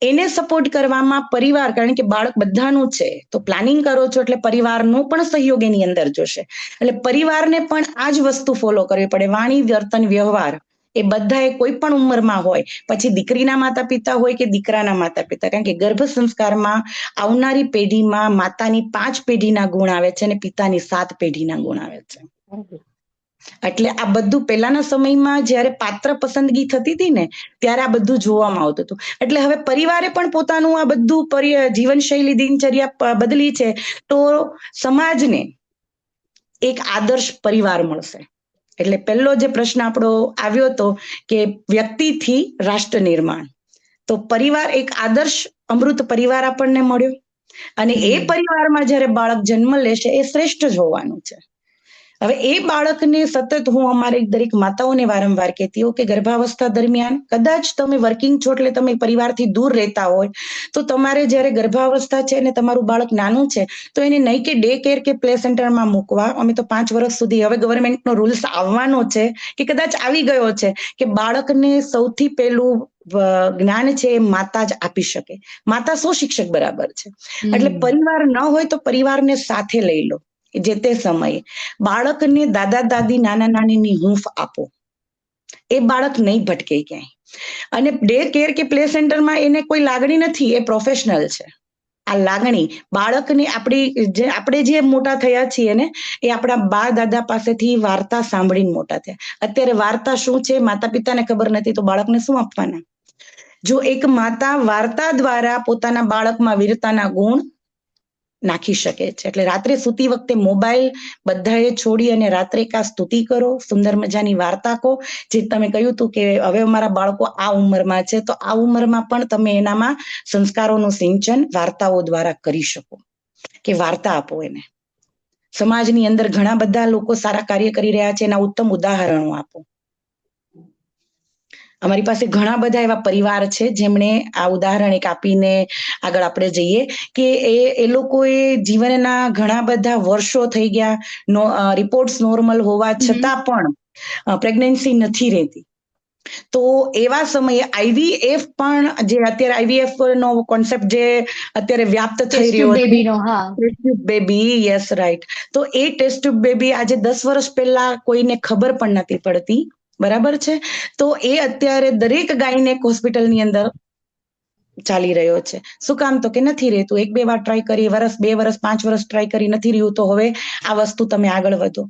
એને સપોર્ટ કરવામાં પરિવાર, કારણ કે બાળક બધાનું છે, તો પ્લાનિંગ કરો છો એટલે પરિવારનો પણ સહયોગ એની અંદર જોશે. એટલે પરિવારને પણ આ જ વસ્તુ ફોલો કરવી પડે. વાણી, વર્તન, વ્યવહાર એ બધાએ કોઈ પણ ઉંમરમાં હોય, પછી દીકરીના માતા પિતા હોય કે દીકરાના માતા પિતા, કારણ કે ગર્ભ સંસ્કારમાં આવનારી પેઢીમાં માતાની 5 પેઢીના ગુણ આવે છે અને પિતાની 7 પેઢીના ગુણ આવે છે. એટલે આ બધું પહેલાના સમયમાં જ્યારે પાત્ર પસંદગી થતી હતી ને ત્યારે આ બધું જોવામાં આવતું હતું. એટલે હવે પરિવારે પણ પોતાનું આ બધું જીવનશૈલી, દિનચર્યા બદલી છે, તો સમાજને એક આદર્શ પરિવાર મળશે. એટલે પહેલો જે પ્રશ્ન આપણો આવ્યો હતો કે વ્યક્તિથી રાષ્ટ્ર નિર્માણ, તો પરિવાર એક આદર્શ અમૃત પરિવાર આપણને મળ્યો, અને એ પરિવારમાં જ્યારે બાળક જન્મ લેશે એ શ્રેષ્ઠ જ હોવાનું છે. હવે એ બાળકને સતત હું અમારી દરેક માતાઓને વારંવાર કહેતી હોઉં કે ગર્ભાવસ્થા દરમિયાન કદાચ તમે વર્કિંગ છો એટલે તમે પરિવારથી દૂર રહેતા હોય, તો તમારે જ્યારે ગર્ભાવસ્થા છે અને તમારું બાળક નાનું છે તો એને નહીં કે ડે કેર કે પ્લે સેન્ટરમાં મૂકવા. અમે તો 5 વર્ષ સુધી, હવે ગવર્મેન્ટનો રૂલ્સ આવવાનો છે કે કદાચ આવી ગયો છે કે બાળકને સૌથી પહેલું જ્ઞાન છે એ માતા જ આપી શકે. માતા શિક્ષક બરાબર છે. એટલે પરિવાર ન હોય તો પરિવારને સાથે લઈ લો. જે તે સમયે બાળકને દાદા દાદી, નાના નાનીની હૂંફ આપો, એ બાળક નહીં ભટકે ક્યાંય. અને ડે કેર કે પ્લે સેન્ટરમાં એને કોઈ લાગણી નથી, એ પ્રોફેશનલ છે. આ લાગણી બાળકને આપણે જે મોટા થયા છીએ ને એ આપણા બા દાદા પાસેથી વાર્તા સાંભળીને મોટા થયા. અત્યારે વાર્તા શું છે માતા પિતાને ખબર નથી, તો બાળકને શું આપવાના? જો એક માતા વાર્તા દ્વારા પોતાના બાળકમાં વીરતાના ગુણ, નાખી શકે છે. એટલે રાત્રે સૂતી વખતે મોબાઈલ બધાએ છોડી અને રાત્રે કા સ્તુતિ કરો, સુંદર મજાની વાર્તા કહો. જે તમે કહ્યું હતું કે હવે અમારા બાળકો આ ઉંમરમાં છે, તો આ ઉંમરમાં પણ તમે એનામાં સંસ્કારોનું સિંચન વાર્તાઓ દ્વારા કરી શકો, કે વાર્તા આપો એને. સમાજની અંદર ઘણા બધા લોકો સારા કાર્ય કરી રહ્યા છે, એના ઉત્તમ ઉદાહરણો આપો. અમારી પાસે ઘણા બધા એવા પરિવાર છે જેમણે આ ઉદાહરણ એક આપીને આગળ આપણે જઈએ કે એ લોકોએ જીવનના ઘણા બધા વર્ષો થઈ ગયા, રિપોર્ટ્સ નોર્મલ હોવા છતાં પણ પ્રેગ્નન્સી નથી રહેતી. તો એવા સમયે આઈવીએફ પણ, જે અત્યારે આઈવીએફ નો કોન્સેપ્ટ જે અત્યારે વ્યાપ્ત થઈ રહ્યો છે, test tube baby, yes right. તો એ ટેસ્ટ ટ્યુબ બેબી આજે 10 વર્ષ પહેલા કોઈને ખબર પણ નથી પડતી, બરાબર છે. તો એ અત્યારે દરેક ગાયનેક હોસ્પિટલની અંદર ચાલી રહ્યો છે. શું કામ? તો કે નથી રહેતું. 1-2 વાર ટ્રાય કરી, 2 વર્ષ 5 વર્ષ ટ્રાય કરી, નથી રહ્યું, તો હવે આ વસ્તુ તમે આગળ વધો.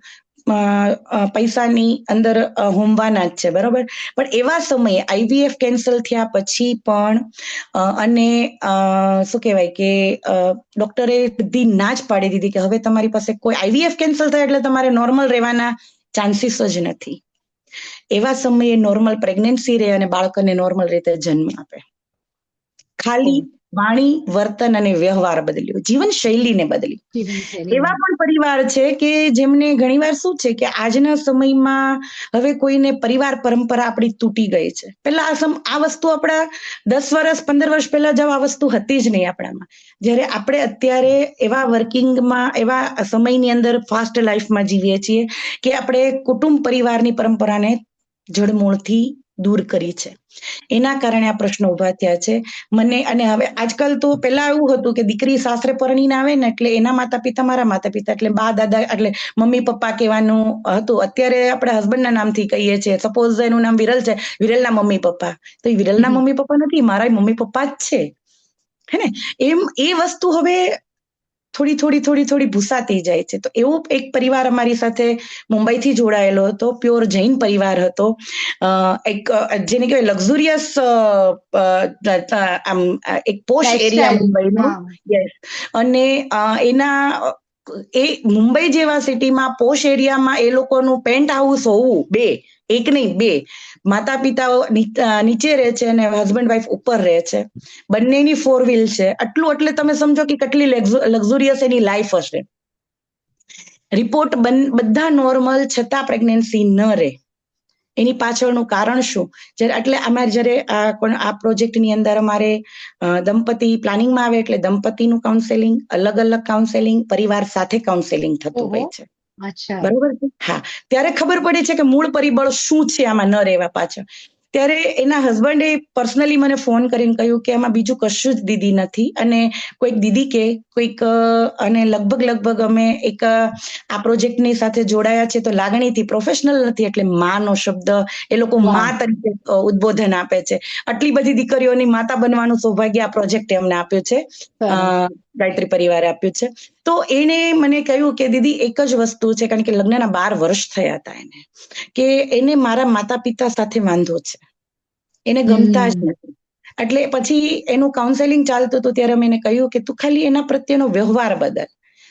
પૈસાની અંદર હોમવાના જ છે, બરાબર. પણ એવા સમયે આઈવીએફ કેન્સલ થયા પછી પણ અને શું કહેવાય કે ડોક્ટરે બધી ના જ પાડી દીધી કે હવે તમારી પાસે કોઈ, આઈવીએફ કેન્સલ થાય એટલે તમારે નોર્મલ રહેવાના ચાન્સીસ જ નથી. એવા સમયે નોર્મલ પ્રેગ્નન્સી રહે અને બાળકને નોર્મલ રીતે જન્મ આપે. ખાલી વાણી, વર્તન અને વ્યવહાર બદલ્યો, જીવન શૈલીને બદલી. એવા પણ પરિવાર છે કે જેમને ઘણીવાર શું છે કે આજના સમયમાં હવે કોઈને પરિવાર પરંપરા આપણી તૂટી ગઈ છે. પેલા આ વસ્તુ આપણા 10 વર્ષ 15 વર્ષ પહેલા જ આ વસ્તુ હતી જ નહીં આપણામાં. જ્યારે આપણે અત્યારે એવા વર્કિંગમાં, એવા સમયની અંદર ફાસ્ટ લાઈફમાં જીવીએ છીએ કે આપણે કુટુંબ પરિવારની પરંપરાને જડમૂળથી દૂર કરી છે. એના કારણે આ પ્રશ્નો ઉભા થયા છે મને. અને હવે આજકાલ તો પેલા એવું હતું કે દીકરી સાસરે પરણીને આવે ને એટલે એના માતા પિતા મારા માતા પિતા, એટલે બા દાદા એટલે મમ્મી પપ્પા કહેવાનું હતું. અત્યારે આપણે હસબન્ડના નામથી કહીએ છીએ. સપોઝ એનું નામ વિરલ છે, વિરલના મમ્મી પપ્પા, તો એ વિરલના મમ્મી પપ્પા નથી, મારા મમ્મી પપ્પા જ છે, હે ને. એમ એ વસ્તુ હવે થોડી ભૂસાતી જાય છે. તો એવો એક પરિવાર અમારી સાથે મુંબઈથી જોડાયેલો હતો, પ્યોર જૈન પરિવાર હતો. એક જેને કહેવાય લક્ઝુરિયસ, આમ એક પોશ એરિયા મુંબઈનો, યસ. અને એના એ મુંબઈ જેવા સિટીમાં પોશ એરિયામાં એ લોકોનું પેન્ટ હાઉસ હોવું, 2, એક નહીં 2, માતા પિતા નીચે રહે છે અને હસબન્ડ વાઈફ ઉપર રહે છે, બંનેની 4 વ્હીલ છે. આટલું એટલે તમે સમજો કે કેટલી લક્ઝુરિયસ એની લાઈફ હશે. રિપોર્ટ બધા નોર્મલ છતાં પ્રેગ્નન્સી ન રહે. એની પાછળનું કારણ શું? એટલે અમારે જ્યારે આ પ્રોજેક્ટની અંદર અમારે દંપતી પ્લાનિંગમાં આવે એટલે દંપતીનું કાઉન્સેલિંગ, અલગ અલગ કાઉન્સેલિંગ, પરિવાર સાથે કાઉન્સેલિંગ થતું હોય છે, બરોબર છે. હા, ત્યારે ખબર પડે છે કે મૂળ પરિબળ શું છે આમાં ન રહેવા પાછળ. ત્યારે એના હસબન્ડે પર્સનલી મને ફોન કરીને કહ્યું કે આમાં બીજું કશું જ દીદી નથી, અને કોઈક દીદી કે કોઈક, અને લગભગ અમે એક આ પ્રોજેક્ટની સાથે જોડાયા છે તો લાગણીથી, પ્રોફેશનલ નથી, એટલે માનો શબ્દ એ લોકો મા તરીકે ઉદ્બોધન આપે છે. આટલી બધી દીકરીઓની માતા બનવાનું સૌભાગ્ય આ પ્રોજેક્ટે અમને આપ્યું છે, ગાયત્રી પરિવારે આપ્યું છે. તો એને મને કહ્યું કે દીદી એક જ વસ્તુ છે, કારણ કે લગ્નના 12 વર્ષ થયા હતા એને, કે એને મારા માતા પિતા સાથે વાંધો છે, એને ગમતા જ નથી. એટલે પછી એનું કાઉન્સેલિંગ ચાલતું હતું ત્યારે મેં એને કહ્યું કે તું ખાલી એના પ્રત્યેનો વ્યવહાર બદલ.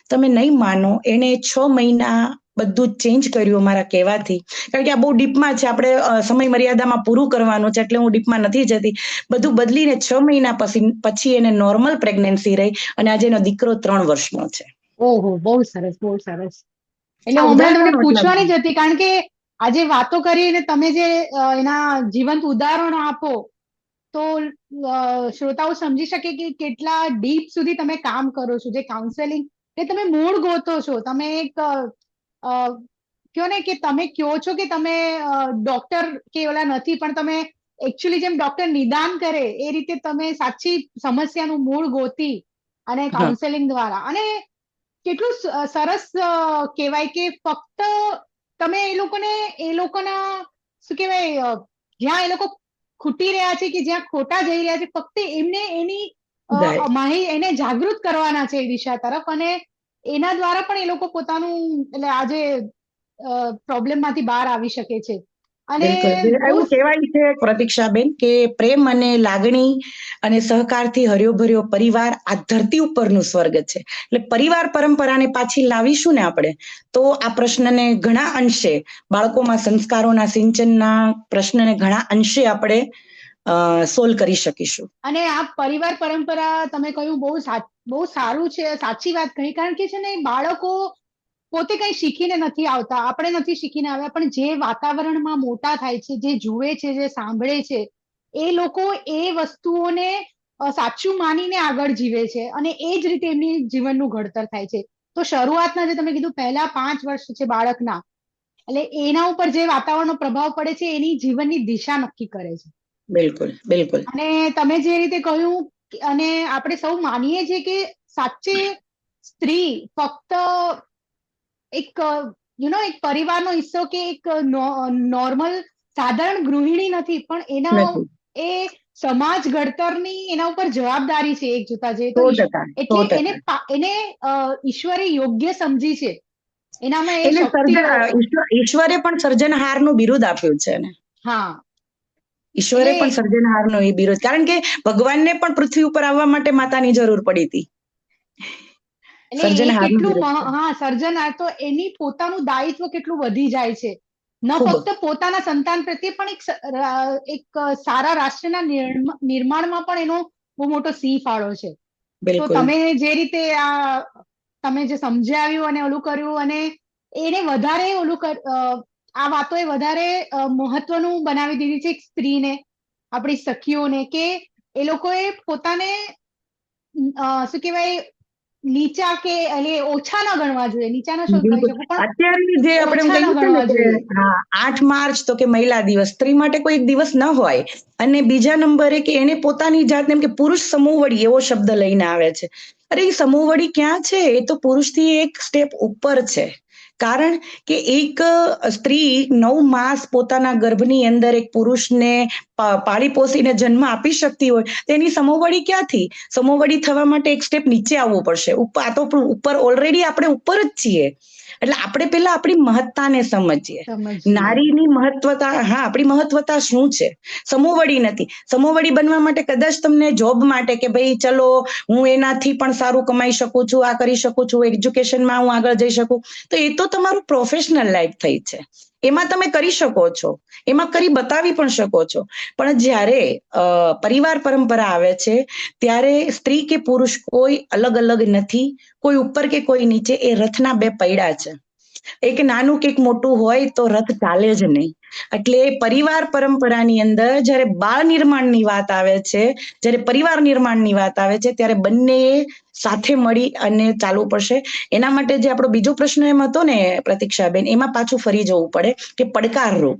તમે નહીં માનો, એને 6 મહિના બધું ચેન્જ કર્યું મારા કહેવાથી. કારણ કે આ બહુ ડીપમાં છે, આપણે સમય મર્યાદામાં પૂરું કરવાનું છે, એટલે હું ડીપમાં નથી જતી. બધું બદલીને 6 મહિના પછી એને નોર્મલ પ્રેગ્નન્સી રહી અને આજે એનો દીકરો 3 વર્ષનો છે. ઓહો, બહુ સરસ, બહુ સરસ. એટલે હમણાં તમને પૂછવાની જ હતી, કારણ કે આજે વાતો કરી અને તમે જે એના જીવંત ઉદાહરણો આપો તો શ્રોતાઓ સમજી શકે કે કેટલા ડીપ સુધી તમે કામ કરો છો. જે કાઉન્સેલિંગ, એ તમે મૂળ ગોતો છો. તમે એક કયો ને કે તમે કયો છો કે તમે ડોક્ટર કે ઓલા નથી, પણ તમે એકચ્યુઅલી જેમ ડોક્ટર નિદાન કરે એ રીતે તમે સાચી સમસ્યાનું મૂળ ગોતી અને કાઉન્સેલિંગ દ્વારા, અને કેટલું સરસ કહેવાય કે ફક્ત તમે એ લોકોના શું કહેવાય, જ્યાં એ લોકો ખૂટી રહ્યા છે કે જ્યાં ખોટા જઈ રહ્યા છે, ફક્ત એમને એની એને જાગૃત કરવાના છે એ દિશા તરફ, અને એના દ્વારા પણ એ લોકો પોતાનું, એટલે આજે પ્રોબ્લેમ માંથી બહાર આવી શકે છે. અને એવું કહેવાય છે પ્રતીક્ષાબેન કે પ્રેમ અને લાગણી અને સહકારથી હર્યોભર્યો પરિવાર આ ધરતી ઉપરનું સ્વર્ગ છે. એટલે પરિવાર પરંપરાને પાછી લાવીશું ને આપણે, તો આ પ્રશ્નને ઘણા અંશે, બાળકોમાં સંસ્કારોના સિંચનના પ્રશ્નને ઘણા અંશે આપણે સોલ્વ કરી શકીશું. અને આ પરિવાર પરંપરા તમે કહ્યું બહુ સારું છે, સાચી વાત કહી. કારણ કે છે ને બાળકો પોતે કઈ શીખીને નથી આવતા, આપણે નથી શીખીને આવ્યા, પણ જે વાતાવરણમાં મોટા થાય છે, જે જુએ છે, જે સાંભળે છે, એ લોકો એ વસ્તુઓને સાચું માનીને આગળ જીવે છે અને એ જ રીતે એમની જીવનનું ઘડતર થાય છે. તો શરૂઆતના જે તમે કીધું પહેલા 5 વર્ષ છે બાળકના, એટલે એના ઉપર જે વાતાવરણનો પ્રભાવ પડે છે એની જીવનની દિશા નક્કી કરે છે. બિલકુલ બિલકુલ. અને તમે જે રીતે કહ્યું, અને આપણે સૌ માનીએ છીએ કે સાચે સ્ત્રી ફક્ત એક એક પરિવારનો હિસ્સો કે એક નોર્મલ સાધારણ ગૃહિણી નથી, પણ એના એ સમાજ ઘડતરની એના ઉપર જવાબદારી છે એક જોતા જઈએ તો. એટલે એને ઈશ્વરે યોગ્ય સમજી છે, એનામાં એ શક્તિઓ. ઈશ્વરે પણ સર્જનહારનું બિરુદ આપ્યું છે ને. હા, ઈશ્વરે પણ સર્જનહારનો એ બિરુદ, કારણ કે ભગવાનને પણ પૃથ્વી ઉપર આવવા માટે માતાની જરૂર પડી હતી. સર્જનહાર તો એની પોતાનું દાયિત્વ કેટલું વધી જાય છે, ન ફક્ત પોતાના સંતાન પ્રત્યે પણ એક સારા રાષ્ટ્રના નિર્માણમાં પણ એનો બહુ મોટો સિંહ ફાળો છે. તો તમે જે રીતે તમે જે સમજાવ્યું અને ઓલું કર્યું, અને એને વધારે આ વાતોએ વધારે મહત્વનું બનાવી દીધી છે સ્ત્રીને, આપણી સખીઓને, કે એ લોકોએ પોતાને શું કહેવાય નીચા કે ઓછા ના ગણવા જોઈએ. નીચા ના શું કહી શકું, પણ અત્યારની જે આપણે કહીએ છીએ ને 8 માર્ચ તો કે મહિલા દિવસ, સ્ત્રી માટે કોઈ દિવસ ન હોય. અને બીજા નંબરે કે એને પોતાની જાતને એમ કે પુરુષ સમૂહવડી એવો શબ્દ લઈને આવે છે. અરે એ સમૂહવડી ક્યાં છે? એ તો પુરુષથી એક સ્ટેપ ઉપર છે. કારણ કે એક સ્ત્રી 9 માસ પોતાના ગર્ભની અંદર એક પુરુષને પાળી પોસીને જન્મ આપી શકતી હોય, તેની સમૂહવડી ક્યાંથી? સમૂહવડી થવા માટે એક સ્ટેપ નીચે આવવું પડશે. આ તો ઉપર ઓલરેડી આપણે ઉપર જ છીએ. એટલે આપણે પેલા આપણી મહત્તાને સમજીએ. નારીની મહત્વતા, આપણી મહત્વતા શું છે? સમૂહવડી નથી. સમૂહવડી બનવા માટે કદાચ તમને જોબ માટે કે ભાઈ ચલો હું એનાથી પણ સારું કમાઈ શકું છું, આ કરી શકું છું, એજ્યુકેશનમાં હું આગળ જઈ શકું, તો એ તો તમારું પ્રોફેશનલ લાઈફ થઈ છે. એમાં તમે કરી શકો છો, એમાં કરી બતાવી પણ શકો છો. પણ જ્યારે પરિવાર પરંપરા આવે છે ત્યારે સ્ત્રી કે પુરુષ કોઈ અલગ અલગ નથી, કોઈ ઉપર કે કોઈ નીચે. એ રથના 2 પૈડા છે. એક નાનું કે એક મોટું હોય તો રથ ચાલે જ નહીં. એટલે પરિવાર પરંપરાની અંદર જ્યારે બાળ નિર્માણની વાત આવે છે, જ્યારે પરિવાર નિર્માણની વાત આવે છે, ત્યારે બંને સાથે મળી અને ચાલવું પડશે. એના માટે જે આપણો બીજો પ્રશ્ન એમ હતો ને પ્રતીક્ષાબેન, એમાં પાછું ફરી જવું પડે કે પડકારરૂપ.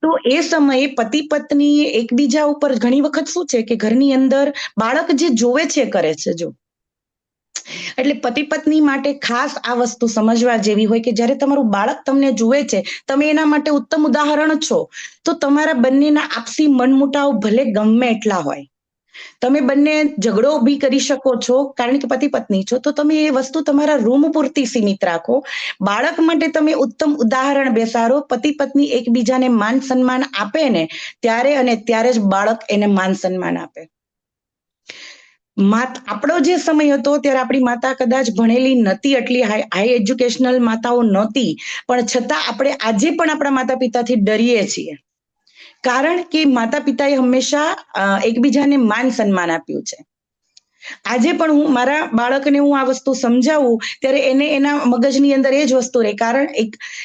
તો એ સમયે પતિ પત્ની એકબીજા ઉપર ઘણી વખત શું છે કે ઘરની અંદર બાળક જે જોવે છે કરે છે. જો એટલે પતિ પત્ની માટે ખાસ આ વસ્તુ સમજવા જેવી હોય કે જ્યારે તમારું બાળક તમને જુએ છે, તમે એના માટે ઉત્તમ ઉદાહરણ છો, તો તમારા બંનેના આપસી મનમુટાવ ભલે ગમે એટલા હોય, તમે બંને ઝઘડો બી કરી શકો છો, કારણ કે પતિ પત્ની છો, તો તમે એ વસ્તુ તમારા રૂમ પૂરતી સીમિત રાખો. બાળક માટે તમે ઉત્તમ ઉદાહરણ બેસાડો. પતિ પત્ની એકબીજાને માન સન્માન આપે ને ત્યારે જ બાળક એને માન સન્માન આપે. આપણો જે સમય હતો ત્યારે આપણી માતા કદાચ ભણેલી નથી, એટલી હાઈ એજ્યુકેશનલ માતાઓ નહોતી, પણ છતાં આપણે આજે પણ આપણા માતા પિતાથી ડરીએ છીએ. કારણ કે માતા પિતાએ હંમેશા એકબીજાને માન સન્માન આપ્યું છે. આજે પણ હું મારા બાળકને હું આ વસ્તુ સમજાવું ત્યારે એને એના મગજની અંદર એ જ વસ્તુ રહે. કારણ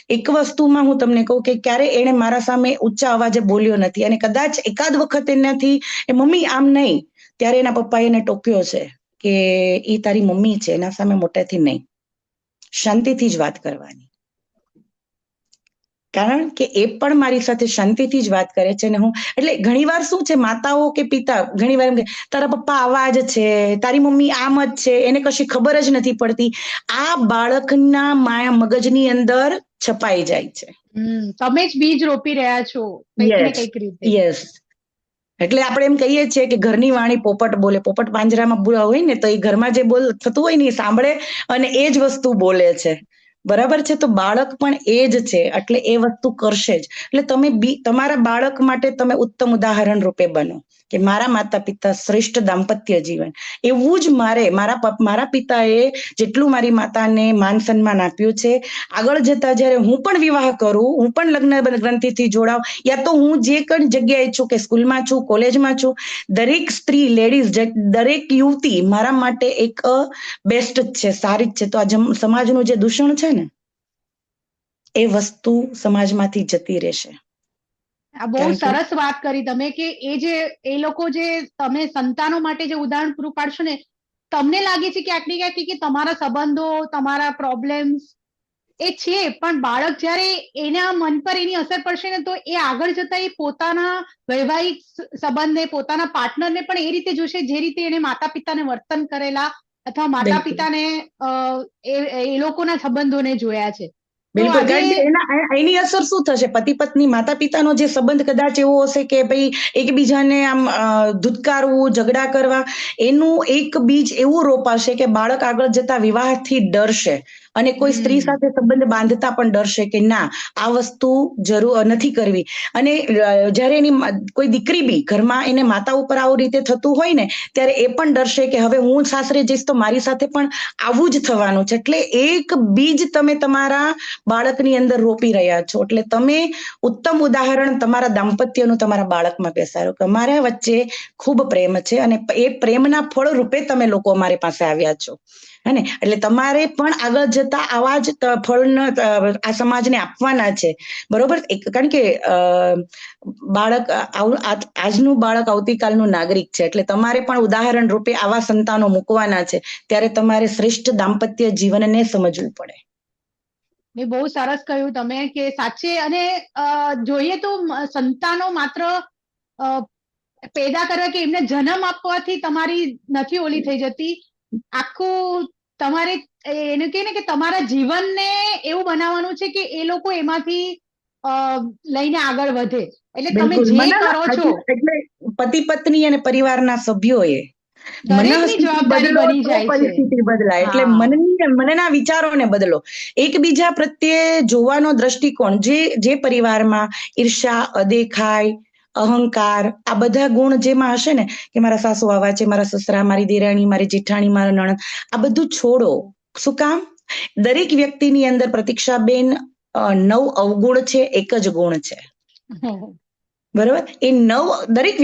એક વસ્તુમાં હું તમને કહું કે ક્યારે એને મારા સામે ઊંચા અવાજે બોલ્યો નથી, અને કદાચ એકાદ વખત એનાથી મમ્મી આમ નહીં, ત્યારે એના પપ્પાએ એને ટોક્યો છે કે એ તારી મમ્મી છે, એના સામે મોટેથી નહીં, શાંતિથી જ વાત કરવાની. કારણ કે એ પણ મારી સાથે શાંતિથી જ વાત કરે છે. ને હું એટલે ઘણીવાર શું છે, માતાઓ કે પિતા ઘણીવાર એમ કે તારા પપ્પા આવા જ છે, તારી મમ્મી આમ જ છે, એને કશી ખબર જ નથી પડતી. આ બાળકના માયા મગજની અંદર છપાઈ જાય છે. તમે જ બીજ રોપી રહ્યા છો કંઈક ને કંઈક રીતે. યસ. એટલે આપણે એમ કહીએ છીએ કે ઘરની વાણી પોપટ બોલે. પોપટ પાંજરામાં હોય ને તો એ ઘરમાં જે થતું હોય ને એ સાંભળે અને એ જ વસ્તુ બોલે છે. બરાબર છે. તો બાળક પણ એ જ છે, એટલે એ વસ્તુ કરશે જ. એટલે તમે તમારા બાળક માટે તમે ઉત્તમ ઉદાહરણ રૂપે બનો કે મારા માતા પિતા શ્રેષ્ઠ દાંપત્ય જીવન, એવું જ મારા પિતાએ જેટલું મારી માતાને માન સન્માન આપ્યું છે, આગળ જતા જ્યારે હું પણ વિવાહ કરું, હું પણ લગ્ન ગ્રંથિથી જોડાવ, યા તો હું જે કઈ જગ્યાએ છું, કે સ્કૂલમાં છું, કોલેજમાં છું, દરેક સ્ત્રી, લેડીઝ, દરેક યુવતી મારા માટે એક બેસ્ટ જ છે, સારી જ છે. તો આ સમાજનું જે દૂષણ છે ને, એ વસ્તુ સમાજમાંથી જતી રહેશે. આ બહુ સરસ વાત કરી તમે કે એ લોકો જે તમે સંતાનો માટે જે ઉદાહરણ પૂરું પાડશો ને, તમને લાગે છે ક્યાંક ને ક્યાંક કે તમારા સંબંધો, તમારા પ્રોબ્લેમ્સ એ છે, પણ બાળક જ્યારે એના મન પર એની અસર પડશે ને, તો એ આગળ જતા એ પોતાના વૈવાહિક સંબંધને, પોતાના પાર્ટનરને પણ એ રીતે જોશે જે રીતે એને માતા પિતાને વર્તન કરેલા, અથવા માતા પિતાને એ લોકોના સંબંધોને જોયા છે. બિલકુલ. કારણ કે એની અસર શું થશે? પતિ પત્ની, માતા પિતાનો જે સંબંધ કદાચ એવો હશે કે ભાઈ એકબીજાને આમ ધુતકારવું, ઝઘડા કરવા, એનું એક બીજ એવું રોપાશે કે બાળક આગળ જતા વિવાહથી ડરશે અને કોઈ સ્ત્રી સાથે સંબંધ બાંધતા પણ ડરશે કે ના, આ વસ્તુ જરૂર નથી કરવી. અને જ્યારે એની કોઈ દીકરી બી ઘરમાં એને માતા ઉપર આવું રીતે થતું હોય ને, ત્યારે એ પણ ડરશે કે હવે હું સાસરે જઈશ તો મારી સાથે પણ આવું જ થવાનું છે. એટલે એક બીજ તમે તમારા બાળકની અંદર રોપી રહ્યા છો. એટલે તમે ઉત્તમ ઉદાહરણ તમારા દાંપત્યનું તમારા બાળકમાં બેસાડો કે અમારા વચ્ચે ખૂબ પ્રેમ છે, અને એ પ્રેમના ફળ રૂપે તમે લોકો અમારી પાસે આવ્યા છો. હે ને? એટલે તમારે પણ આગળ જતા આવા જ ફળ આ સમાજને આપવાના છે. બરોબર? કારણ કે બાળક આજનું બાળક આવતીકાલનું નાગરિક છે. એટલે તમારે પણ ઉદાહરણ રૂપે આવા સંતાનો મૂકવાના છે. ત્યારે તમારે શ્રેષ્ઠ દાંપત્ય જીવનને સમજવું પડે. એ બહુ સરસ કહ્યું તમે કે સાચે. અને જોઈએ તો સંતાનો માત્ર પેદા કરવા કે એમને જન્મ આપવાથી તમારી નથી ઓલી થઈ જતી. આખું તમારે એને કહે ને કે તમારા જીવનને એવું બનાવવાનું છે કે એ લોકો એમાંથી લઈને આગળ વધે. એટલે તમે જે કરો છો, એટલે પતિ પત્ની અને પરિવારના સભ્યોએ દરેકની મનઃસ્થિતિ જવાબદારી બદલો બની તો જાય છે. પરિસ્થિતિ બદલાય. એટલે મનના વિચારોને બદલો, એકબીજા પ્રત્યે જોવાનો દ્રષ્ટિકોણ. જે પરિવારમાં ઈર્ષા, અદેખાઈ, અહંકાર, આ બધા ગુણ જેમાં હશે ને, કે મારા સાસુ આવા છે, મારા સસરા, મારી દેરાણી, મારી જેઠાણી, મારા નણંદ, આ બધું છોડો. શું કામ? દરેક વ્યક્તિની અંદર, પ્રતીક્ષાબેન, 9 અવગુણ છે, એક જ ગુણ છે. બરોબર? એ 9 દરેક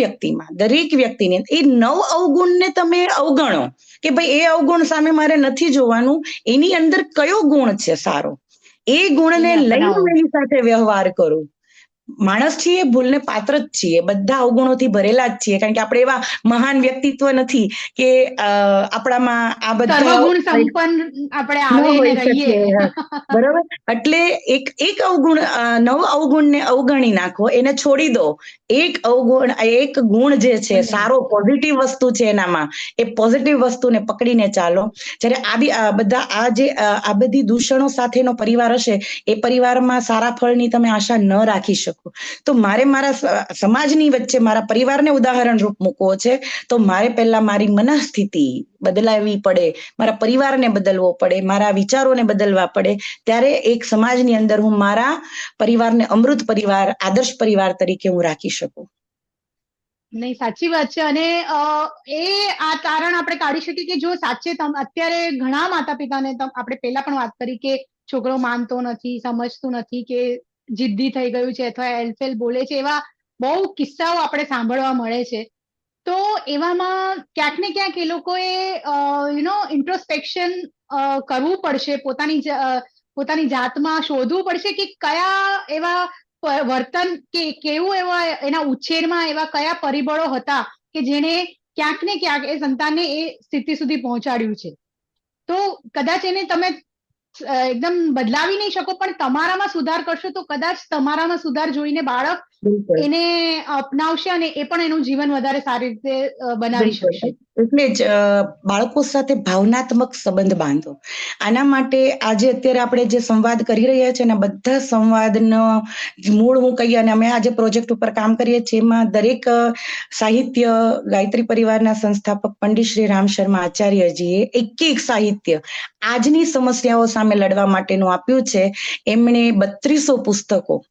વ્યક્તિને એ 9 અવગુણને તમે અવગણો કે ભાઈ એ અવગુણ સામે મારે નથી જોવાનું, એની અંદર કયો ગુણ છે સારો, એ ગુણને લઈને એની સાથે વ્યવહાર કરો. માણસ છીએ, ભૂલને પાત્ર જ છીએ, બધા અવગુણોથી ભરેલા જ છીએ. કારણ કે આપણે એવા મહાન વ્યક્તિત્વ નથી કે આપણામાં આ બધા સર્વગુણ સંપન્ન આપણે આવે ને રહીએ. બરોબર? એટલે એક અવગુણ, 9 અવગુણને અવગણી નાખો, એને છોડી દો. એક ગુણ જે છે સારો, પોઝિટિવ વસ્તુ છે એનામાં, એ પોઝિટિવ વસ્તુને પકડીને ચાલો. જ્યારે આ બધી દૂષણો સાથેનો પરિવાર હશે, એ પરિવારમાં સારા ફળની તમે આશા ન રાખી શકો. તો મારે મારા સમાજની વચ્ચે મારા પરિવારને ઉદાહરણ રૂપ મૂકવો છે, તો મારે પહેલા મારી મનઃસ્થિતિ બદલાવવી પડે, મારા પરિવારને બદલવો પડે, મારા વિચારોને બદલવા પડે. ત્યારે એક સમાજની અંદર હું મારા પરિવારને અમૃત પરિવાર, આદર્શ પરિવાર તરીકે હું રાખી શકું. નહીં, સાચી વાત છે. અને આ તારણ આપણે કાઢી શકીએ કે જો સાચે અત્યારે ઘણા માતા પિતાને આપણે પહેલા પણ વાત કરી કે છોકરો માનતો નથી, સમજતું નથી, કે જિદ્દી થઈ ગયું છે, અથવા એલફેલ બોલે છે, એવા બહુ કિસ્સાઓ આપણે સાંભળવા મળે છે. તો એવામાં ક્યાંક ને ક્યાંક એ લોકોએ ઇન્ટ્રોસ્પેક્શન કરવું પડશે, પોતાની જાતમાં શોધવું પડશે કે કયા એવા વર્તન કે કેવું એવા એના ઉછેરમાં એવા કયા પરિબળો હતા કે જેને ક્યાંક ને ક્યાંક એ સંતાનને એ સ્થિતિ સુધી પહોંચાડ્યું છે. તો કદાચ એને તમે એકદમ બદલાવી નહીં શકો, પણ તમારામાં સુધાર કરશો તો કદાચ તમારામાં સુધાર જોઈને બાળક બિલકુલ એને અપનાવશે અને એ પણ એનું જીવન વધારે સારી રીતે બનાવી બિલકુલ શકશે. એટલે જ બાળકો સાથે ભાવનાત્મક સંબંધ બાંધો. આના માટે આજે અત્યારે આપણે જે સંવાદ કરી રહ્યા છીએ ને બધા સંવાદનો મૂળ હું કહીએ, અને અમે આજે પ્રોજેક્ટ ઉપર કામ કરીએ છીએ એમાં દરેક સાહિત્ય ગાયત્રી પરિવારના સંસ્થાપક પંડિત શ્રી રામ શર્મા આચાર્યજીએ એક સાહિત્ય આજની સમસ્યાઓ સામે લડવા માટેનું આપ્યું છે. એમણે 3200 પુસ્તકો.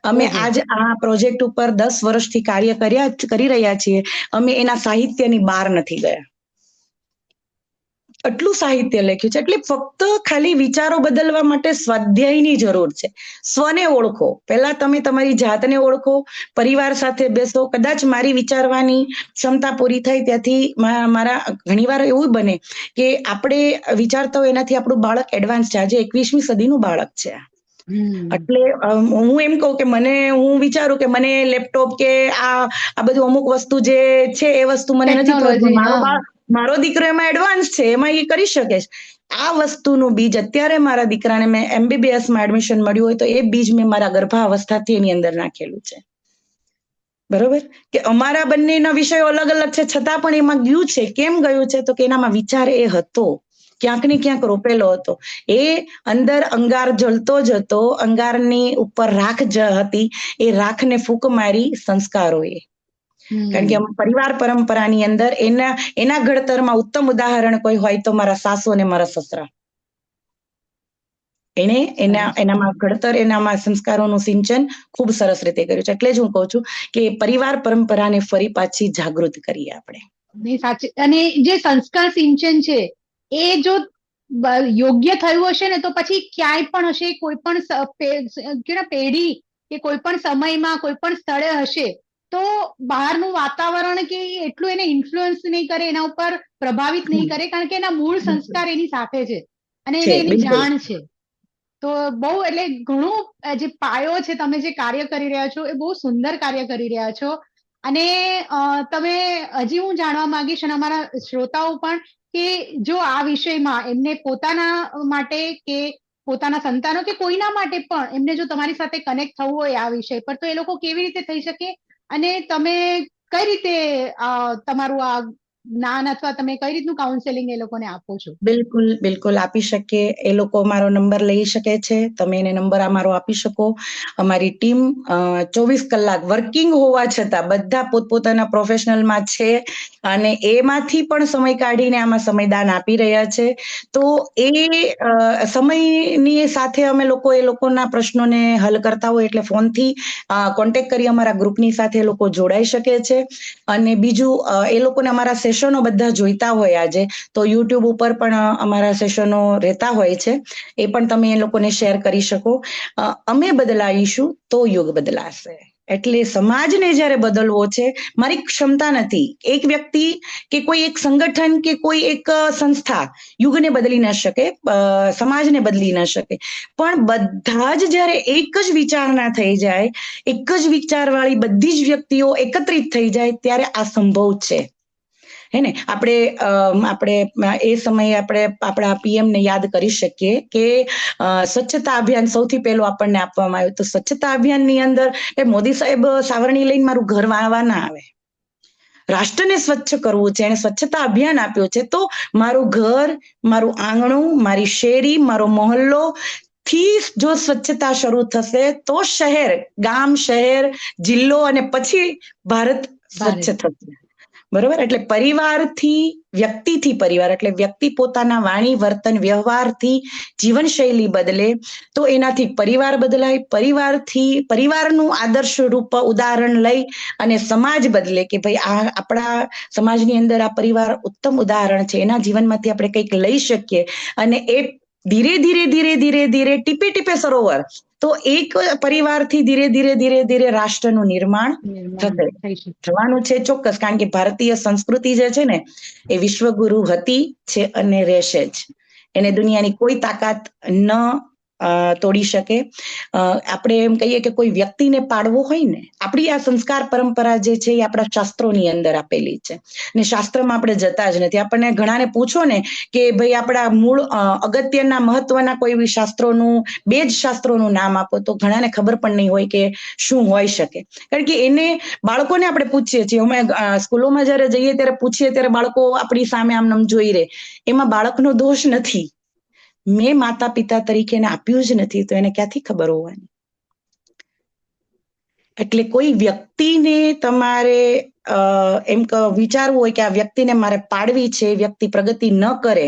અમે ઓહો. આજ આ પ્રોજેક્ટ ઉપર 10 વર્ષથી કાર્ય કરી રહ્યા છીએ. અમે એના સાહિત્યની બહાર નથી ગયા. આટલું સાહિત્ય લખ્યું છે. એટલે ફક્ત ખાલી વિચારો બદલવા માટે સ્વાધ્યાયની જરૂર છે. સ્વને ઓળખો. પહેલા તમે તમારી જાતને ઓળખો, પરિવાર સાથે બેસો. કદાચ મારી વિચારવાની ક્ષમતા પૂરી થાય ત્યાંથી મારા ઘણીવાર એવું બને કે આપણે વિચારતા હોય એનાથી આપણું બાળક એડવાન્સ છે. આજે 21મી સદીનું બાળક છે. એટલે હું એમ કહું કે હું વિચારું કે મને લેપટોપ કે આ બધું અમુક વસ્તુ જે છે એ વસ્તુ મને નથી ટેકનોલોજી, ફાવતું. મારો દીકરો એમાં એડવાન્સ છે, એમાં એ કરી શકે છે. આ વસ્તુનું બીજ અત્યારે મારા દીકરાને મેં MBBS માં એડમિશન મળ્યું હોય તો એ બીજ મેં મારા ગર્ભાવસ્થાથી એની અંદર નાખેલું છે. બરોબર કે અમારા બંનેના વિષયો અલગ અલગ છે, છતાં પણ એમાં ગયું છે. કેમ ગયું છે? તો કે એનામાં વિચાર એ હતો, ક્યાંક ને ક્યાંક રોપેલો હતો. એ અંદર અંગાર જલતો જ હતો. અંગારની ઉપર રાખ હતી. એ રાખને ફૂંક મારી સંસ્કારોએ. કારણ કે પરિવાર પરંપરાની અંદર એના ઘડતરમાં ઉત્તમ ઉદાહરણ કોઈ હોય તો મારા સાસુ અને મારા સસરા. એનામાં ઘડતર, એનામાં સંસ્કારોનું સિંચન ખૂબ સરસ રીતે કર્યું છે. એટલે જ હું કહું છું કે પરિવાર પરંપરાને ફરી પાછી જાગૃત કરીએ આપણે. સાચી. અને જે સંસ્કાર સિંચન છે એ જો યોગ્ય થયું હશે ને તો પછી ક્યાંય પણ હશે, કોઈ પણ પેઢી કે કોઈ પણ સમયમાં કોઈ પણ સ્થળે હશે તો બહારનું વાતાવરણ કે એટલું એને ઇન્ફ્લુઅન્સ નહીં કરે, એના ઉપર પ્રભાવિત નહીં કરે, કારણ કે એના મૂળ સંસ્કાર એની સાથે છે અને એને એની જાણ છે. તો બહુ એટલે ઘણું જે પાયો છે, તમે જે કાર્ય કરી રહ્યા છો એ બહુ સુંદર કાર્ય કરી રહ્યા છો. અને તમે હજી હું જાણવા માંગીશ અને અમારા શ્રોતાઓ પણ કે જો આ વિષયમાં એમને પોતાના માટે કે પોતાના સંતાનો કે કોઈના માટે પણ એમને જો તમારી સાથે કનેક્ટ થવું હોય આ વિષય પર, તો એ લોકો કેવી રીતે થઈ શકે અને તમે કઈ રીતે તમારું આ જ્ઞાન અથવા તમે કઈ રીતનું કાઉન્સેલિંગ એ લોકોને આપો છો? બિલકુલ આપી શકીએ. એ લોકો મારો નંબર લઈ શકે છે. તમે એને નંબર અમારો આપી શકો. અમારી ટીમ 24 કલાક વર્કિંગ હોવા છતાં બધા પોતપોતાના પ્રોફેશનલમાં છે અને એમાંથી પણ સમય કાઢીને આમાં સમયદાન આપી રહ્યા છે. તો એ સમયની સાથે અમે એ લોકોના પ્રશ્નોને હલ કરતા હોય એટલે ફોનથી કોન્ટેક્ટ કરી અમારા ગ્રુપની સાથે એ લોકો જોડાઈ શકે છે. અને બીજું, એ લોકોને અમારા સેશનો બધા જોઈતા હોય આજે તો યુટ્યુબ ઉપર પણ અમારા સેશનો રહેતા હોય છે. એ પણ તમે એ લોકોને શેર કરી શકો. અમે બદલાઈશું તો યુગ બદલાશે. એટલે સમાજને જ્યારે બદલવો છે, મારી ક્ષમતા નથી. એક વ્યક્તિ કે કોઈ એક સંગઠન કે કોઈ એક સંસ્થા યુગને બદલી ન શકે, સમાજને બદલી ન શકે, પણ બધા જ જ્યારે એક જ વિચારના થઈ જાય, એક જ વિચારવાળી બધી જ વ્યક્તિઓ એકત્રિત થઈ જાય ત્યારે આ સંભવ છે. હે ને? આપણે એ સમયે આપણે આપણા PM ને યાદ કરી શકીએ કે સ્વચ્છતા અભિયાન સૌથી પહેલું આપણને આપવામાં આવ્યું. તો સ્વચ્છતા અભિયાનની અંદર મોદી સાહેબ સાવરણી લઈને મારું ઘર વાળવા ના આવે. રાષ્ટ્રને સ્વચ્છ કરવું છે, એને સ્વચ્છતા અભિયાન આપ્યું છે. તો મારું ઘર, મારું આંગણું, મારી શેરી, મારો મહોલ્લો થી જો સ્વચ્છતા શરૂ થશે તો શહેર, ગામ, શહેર, જિલ્લો અને પછી ભારત સ્વચ્છ થશે. બરોબર? એટલે પરિવારથી વ્યક્તિથી પરિવાર, એટલે વ્યક્તિ પોતાના વાણી, વર્તન, વ્યવહારથી જીવનશૈલી બદલે તો એનાથી પરિવાર બદલાય. પરિવારનું આદર્શ રૂપ ઉદાહરણ લઈ અને સમાજ બદલે કે ભાઈ આ આપણા સમાજની અંદર આ પરિવાર ઉત્તમ ઉદાહરણ છે, એના જીવનમાંથી આપણે કંઈક લઈ શકીએ અને એ ધીરે ધીરે ટીપે ટીપે સરોવર. તો એક પરિવારથી ધીરે રાષ્ટ્રનું નિર્માણ થવાનું છે ચોક્કસ. કારણ કે ભારતીય સંસ્કૃતિ જે છે ને એ વિશ્વગુરુ હતી, છે અને રહેશે જ. એને દુનિયાની કોઈ તાકાત ન તોડી શકે. આપણે એમ કહીએ કે કોઈ વ્યક્તિને પાડવો હોય ને, આપણી આ સંસ્કાર પરંપરા જે છે એ આપણા શાસ્ત્રોની અંદર આપેલી છે, ને શાસ્ત્રમાં આપણે જતા જ નથી. આપણને ઘણાને પૂછો ને કે ભાઈ આપણા મૂળ અગત્યના મહત્વના કોઈ બી શાસ્ત્રોનું, બે જ શાસ્ત્રોનું નામ આપો, તો ઘણાને ખબર પણ નહીં હોય કે શું હોઈ શકે. કારણ કે એને બાળકોને આપણે પૂછીએ છીએ, અમે સ્કૂલોમાં જયારે જઈએ ત્યારે પૂછીએ ત્યારે બાળકો આપણી સામે આમ જોઈ રહે. એમાં બાળકનો દોષ નથી. મેં માતા પિતા તરીકે એને આપ્યું જ નથી, તો એને ક્યાંથી ખબર હોવાની? એટલે કોઈ વ્યક્તિને તમારે એમ વિચારવું હોય કે આ વ્યક્તિને મારે પાડવી છે, વ્યક્તિ પ્રગતિ ન કરે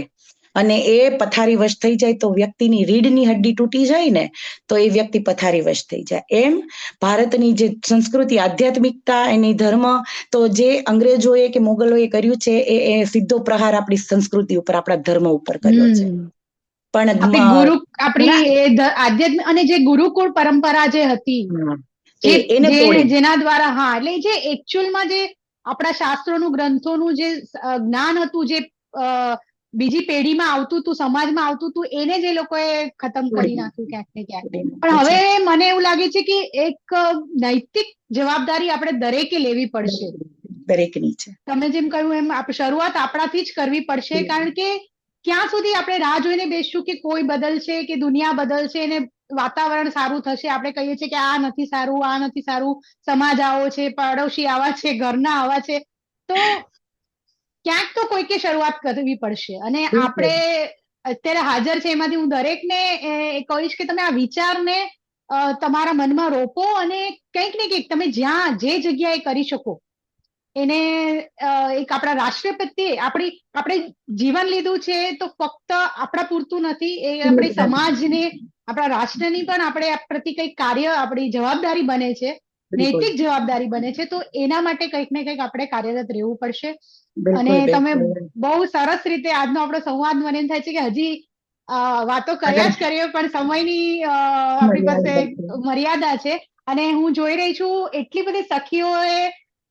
અને એ પથારીવશ થઈ જાય, તો વ્યક્તિની રીઢની હડ્ડી તૂટી જાય ને, તો એ વ્યક્તિ પથારીવશ થઈ જાય. એમ ભારતની જે સંસ્કૃતિ, આધ્યાત્મિકતા, એની ધર્મ, તો જે અંગ્રેજોએ કે મોગલોએ કર્યું છે એ સીધો પ્રહાર આપણી સંસ્કૃતિ ઉપર, આપણા ધર્મ ઉપર કર્યો છે. પણ આધ્યાત્મિક અને જે ગુરુકુળ પરંપરા જે હતી, જેના દ્વારા, હા, એટલે જે એકચ્યુઅલમાં જે આપણા શાસ્ત્રોનું, ગ્રંથોનું જે જ્ઞાન હતું, જે બીજી પેઢીમાં આવતું હતું, સમાજમાં આવતું હતું, એને જે લોકોએ ખતમ કરી નાખ્યું ક્યાંક ને ક્યાંક. પણ હવે મને એવું લાગે છે કે એક નૈતિક જવાબદારી આપણે દરેકે લેવી પડશે. દરેકની છે. તમે જેમ કહ્યું એમ શરૂઆત આપણાથી જ કરવી પડશે. કારણ કે ક્યાં સુધી આપણે રાહ જોઈને બેસશું કે કોઈ બદલશે, કે દુનિયા બદલશે અને વાતાવરણ સારું થશે? આપણે કહીએ છીએ કે આ નથી સારું, આ નથી સારું, સમાજ આવો છે, પડોશી આવા છે, ઘરના આવા છે, તો ક્યાંક તો કોઈકે શરૂઆત કરવી પડશે. અને આપણે અત્યારે હાજર છે એમાંથી હું દરેકને કહીશ કે તમે આ વિચારને તમારા મનમાં રોપો અને કંઈક ને કંઈક તમે જ્યાં જે જગ્યાએ કરી શકો એને એક આપણા રાષ્ટ્ર પ્રત્યે આપણે જીવન લીધું છે, તો ફક્ત આપણા પૂરતું નથી, એ આપણી સમાજને, આપણા રાષ્ટ્રની પણ આપણે પ્રતિ કંઈક કાર્ય, આપણી જવાબદારી બને છે, નૈતિક જવાબદારી બને છે. તો એના માટે કંઈક ને કંઈક આપણે કાર્યરત રહેવું પડશે. અને તમે બહુ સરસ રીતે આજનો આપણો સંવાદ, મને એમ થાય છે કે હજી વાતો કર્યા જ કરીએ, પણ સમયની આપણી પાસે મર્યાદા છે. અને હું જોઈ રહી છું એટલી બધી સખીઓએ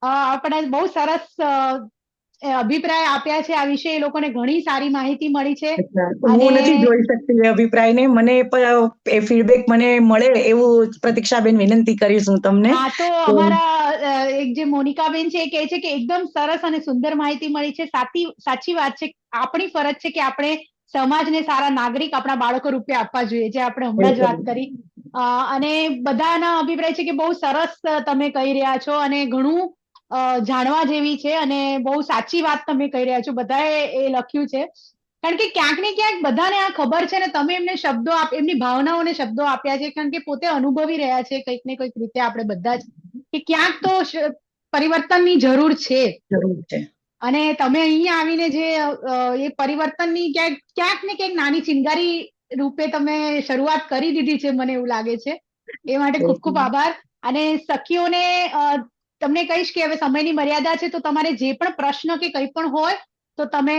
આપણે બહુ સરસ અભિપ્રાય આપ્યા છે આ વિશે. એ લોકોને ઘણી સારી માહિતી મળી છે. હું નથી જોઈ શકતી એ અભિપ્રાયને, મને એ ફીડબેક મને મળે એવું પ્રતીક્ષાબેન વિનંતી કરીશ હું તમને. હા, તો અમારા એક જે મોનિકાબેન છે એ કહે છે કે એકદમ સરસ અને સુંદર માહિતી મળી છે. સાચી વાત છે. આપણી ફરજ છે કે આપણે સમાજને સારા નાગરિક આપણા બાળકો રૂપે આપવા જોઈએ, જે આપણે હમણાં જ વાત કરી. અને બધાના અભિપ્રાય છે કે બહુ સરસ તમે કહી રહ્યા છો અને ઘણું જાણવા જેવી છે અને બહુ સાચી વાત તમે કહી રહ્યા છો. બધાએ એ લખ્યું છે. કારણ કે ક્યાંક ને ક્યાંક બધાને આ ખબર છે ને તમે એમને શબ્દો એમની ભાવનાઓને શબ્દો આપ્યા છે, કારણ કે પોતે અનુભવી રહ્યા છે કંઈક ને કંઈક રીતે આપણે બધા જ, કે ક્યાંક તો પરિવર્તનની જરૂર છે. અને તમે અહીંયા આવીને જે એ પરિવર્તનની ક્યાંક ને ક્યાંક નાની ચિનગારી રૂપે તમે શરૂઆત કરી દીધી છે, મને એવું લાગે છે. એ માટે ખૂબ ખૂબ આભાર. અને સખીઓને તમને કહીશ કે હવે સમયની મર્યાદા છે, તો તમારે જે પણ પ્રશ્ન કે કંઈ પણ હોય તો તમે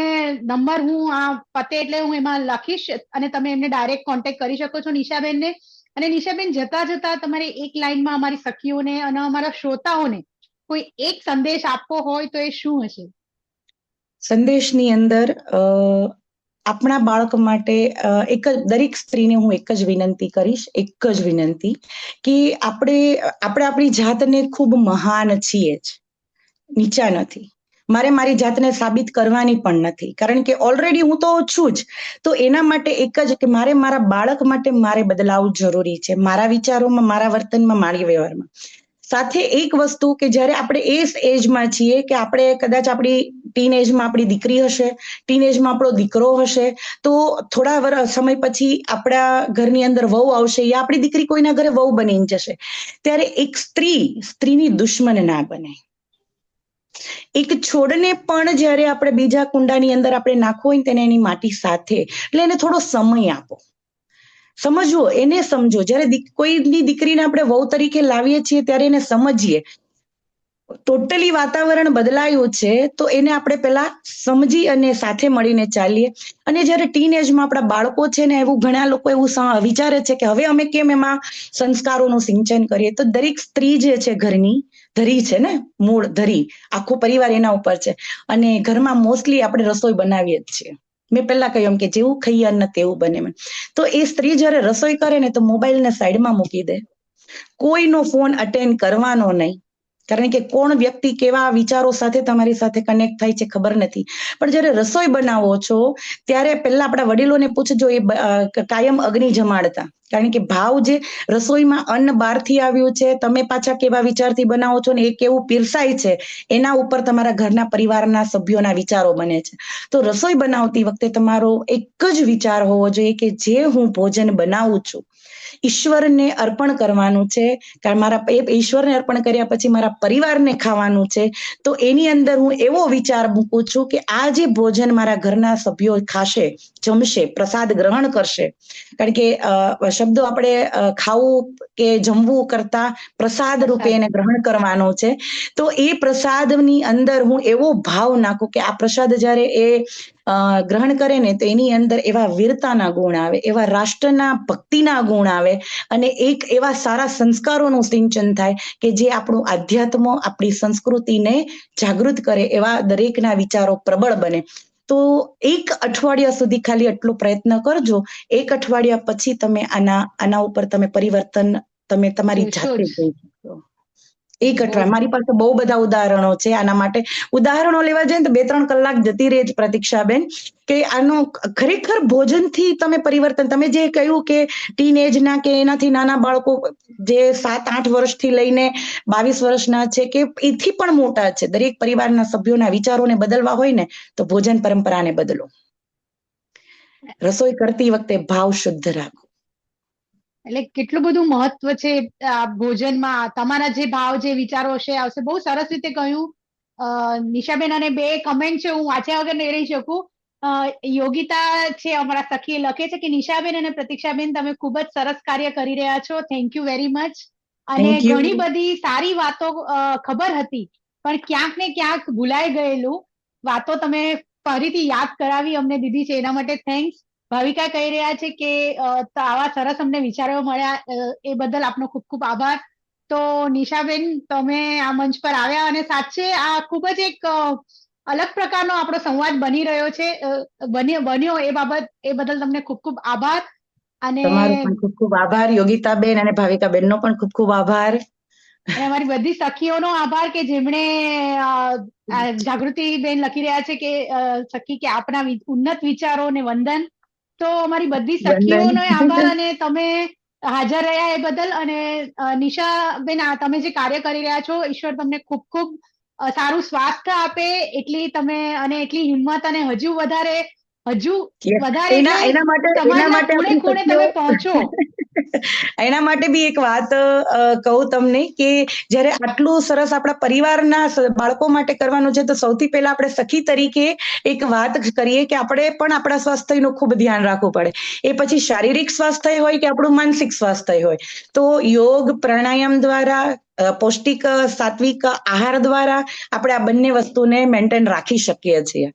નંબર હું આ પતે એટલે હું એમાં લખીશ અને તમે એમને ડાયરેક્ટ કોન્ટેક્ટ કરી શકો છો, નિશાબેનને. અને નિશાબેન, જતા જતા તમારે એક લાઈનમાં અમારી સખીઓને અને અમારા શ્રોતાઓને કોઈ એક સંદેશ આપવો હોય તો એ શું હશે? સંદેશની અંદર આપણા બાળક માટે દરેક સ્ત્રીને હું એક જ વિનંતી કરીશ, એક જ વિનંતી, કે આપણે આપણી જાતને ખૂબ મહાન છીએ જ, નીચા નથી. મારે મારી જાતને સાબિત કરવાની પણ નથી, કારણ કે ઓલરેડી હું તો છું જ. તો એના માટે એક જ કે મારે મારા બાળક માટે મારે બદલાવ જરૂરી છે, મારા વિચારોમાં, મારા વર્તનમાં, મારી વ્યવહારમાં. સાથે એક વસ્તુ કે જ્યારે આપણે એ એજમાં છીએ કે આપણે કદાચ આપણી ટીન એજમાં આપણી દીકરી હશે, ટીન એજમાં આપણો દીકરો હશે, તો થોડા સમય પછી આપણા ઘરની અંદર વહુ આવશે, યા આપણી દીકરી કોઈના ઘરે વહુ બનીને જશે, ત્યારે એક સ્ત્રીની દુશ્મન ના બને. એક છોડને પણ જ્યારે આપણે બીજા કુંડાની અંદર આપણે નાખવો હોય તેને એની માટી સાથે, એટલે એને થોડો સમય આપો, સમજવો, એને સમજો. જ્યારે કોઈની દીકરીને આપણે વહુ તરીકે લાવીએ છીએ ત્યારે એને સમજીએ. ટોટલી વાતાવરણ બદલાયું છે, તો એને આપણે પેલા સમજી અને સાથે મળીને ચાલીએ. અને જ્યારે ટીન એજમાં આપણા બાળકો છે ને, એવું ઘણા લોકો એવું વિચારે છે કે હવે અમે કેમ એમાં સંસ્કારોનું સિંચન કરીએ. તો દરેક સ્ત્રી જે છે ઘરની ધરી છે ને, મૂળ ધરી, આખો પરિવાર એના ઉપર છે. અને ઘરમાં મોસ્ટલી આપણે રસોઈ બનાવીએ જ છીએ, મેં પહેલા કહ્યું એમ કે જેવું ખાઈએ અન્ન તેવું બને. તો એ સ્ત્રી જ્યારે રસોઈ કરે ને તો મોબાઈલને સાઈડમાં મૂકી દે, કોઈનો ફોન અટેન્ડ કરવાનો નહીં. કારણ કે કોણ વ્યક્તિ કેવા વિચારો સાથે તમારી સાથે કનેક્ટ થાય છે ખબર નથી. પણ જ્યારે રસોઈ બનાવો છો ત્યારે પહેલા આપણા વડીલોને પૂછજો, એ કાયમ અગ્નિ જમાડતા. કારણ કે ભાવ જે રસોઈમાં અન્ન બહારથી આવ્યું છે, તમે પાછા કેવા વિચારથી બનાવો છો ને એ કેવું પીરસાય છે, એના ઉપર તમારા ઘરના પરિવારના સભ્યોના વિચારો બને છે. તો રસોઈ બનાવતી વખતે તમારો એક જ વિચાર હોવો જોઈએ કે જે હું ભોજન બનાવું છું ઈશ્વરને અર્પણ કરવાનું છે. કારણ મારા ઈશ્વરને અર્પણ કર્યા પછી મારા પરિવારને ખાવાનું છે. તો એની અંદર હું એવો વિચાર મૂકું છું કે આ જે ભોજન મારા ઘરના સભ્યો ખાશે, જમશે, પ્રસાદ ગ્રહણ કરશે. કારણ કે શબ્દો આપણે ખાવું કે જમવું કરતા પ્રસાદ રૂપે એને ગ્રહણ કરવાનો છે. તો એ પ્રસાદની અંદર હું એવો ભાવ નાખું કે આ પ્રસાદ જ્યારે એ ગ્રહણ કરે ને તો એની અંદર એવા વીરતાના ગુણ આવે, એવા રાષ્ટ્રના ભક્તિના ગુણ આવે અને એક એવા સારા સંસ્કારોનું સિંચન થાય કે જે આપણું આધ્યાત્મ, આપણી સંસ્કૃતિને જાગૃત કરે, એવા દરેકના વિચારો પ્રબળ બને. તો એક અઠવાડિયા સુધી ખાલી આટલો પ્રયત્ન કરજો. એક અઠવાડિયા પછી તમે આના ઉપર તમે પરિવર્તન તમે તમારી જાતે જોઈ શકશો. એક અઠવાડિયા મારી પાસે બહુ બધા ઉદાહરણો છે આના માટે. ઉદાહરણો લેવા જાય ને તો 2-3 કલાક જતી રહે જ પ્રતીક્ષાબેન, કે આનો ખરેખર ભોજનથી તમે પરિવર્તન, તમે જે કહ્યું કે ટીન એજના કે એનાથી નાના બાળકો જે 7-8 વર્ષથી લઈને 22 વર્ષના છે કે એથી પણ મોટા છે, દરેક પરિવારના સભ્યોના વિચારોને બદલવા હોય ને તો ભોજન પરંપરાને બદલો. રસોઈ કરતી વખતે ભાવ શુદ્ધ રાખો. એટલે કેટલું બધું મહત્વ છે આ ભોજનમાં. તમારા જે ભાવ, જે વિચારો હશે આવશે. બહુ સરસ રીતે કહ્યું નિશાબેન. અને 2 કમેન્ટ છે હું વાંચ્યા વગર નહીં રહી શકું. યોગિતા છે અમારા સખીએ લખે છે કે નિશાબેન અને પ્રતીક્ષાબેન તમે ખૂબ જ સરસ કાર્ય કરી રહ્યા છો, થેન્ક યુ વેરી મચ. અને ઘણી બધી સારી વાતો ખબર હતી પણ ક્યાંક ને ક્યાંક ભૂલાઈ ગયેલું વાતો તમે ફરીથી યાદ કરાવી અમને દીધી છે, એના માટે થેન્ક્સ. ભાવિકા કહી રહ્યા છે કે આવા સરસ અમને વિચારો મળ્યા એ બદલ આપનો ખૂબ ખૂબ આભાર. તો નિશાબેન તમે આ મંચ પર આવ્યા અને સાચે આ ખૂબ જ એક અલગ પ્રકારનો આપણો સંવાદ બની રહ્યો છે, બન્યો એ બદલ તમને ખૂબ ખૂબ આભાર. અને તમારો પણ ખૂબ ખૂબ આભાર યોગિતાબેન, અને ભાવિકાબેનનો પણ ખૂબ ખૂબ આભાર. અને અમારી બધી સખીઓનો આભાર કે જેમણે જાગૃતિબેન લખી રહ્યા છે કે સખી કે આપના ઉન્નત વિચારો ને વંદન. તો અમારી બધી સખીઓનો આભાર અને તમે હાજર રહ્યા એ બદલ. અને નિશાબેન તમે જે કાર્ય કરી રહ્યા છો, ઈશ્વર તમને ખૂબ ખૂબ સારું સ્વાસ્થ્ય આપે, એટલી તમે અને એટલી હિંમત અને હજુ વધારે એના માટે ખૂણે ખૂણે તમે પહોંચો. એના માટે બી એક વાત કહું તમને કે જ્યારે આટલું સરસ આપણા પરિવારના બાળકો માટે કરવાનું છે તો સૌથી પહેલા આપણે સખી તરીકે એક વાત કરીએ કે આપણે પણ આપણા સ્વાસ્થ્યનું ખૂબ ધ્યાન રાખવું પડે. એ પછી શારીરિક સ્વાસ્થ્ય હોય કે આપણું માનસિક સ્વાસ્થ્ય હોય, તો યોગ પ્રાણાયામ દ્વારા, પૌષ્ટિક સાત્વિક આહાર દ્વારા આપણે આ બંને વસ્તુને મેન્ટેન રાખી શકીએ છીએ.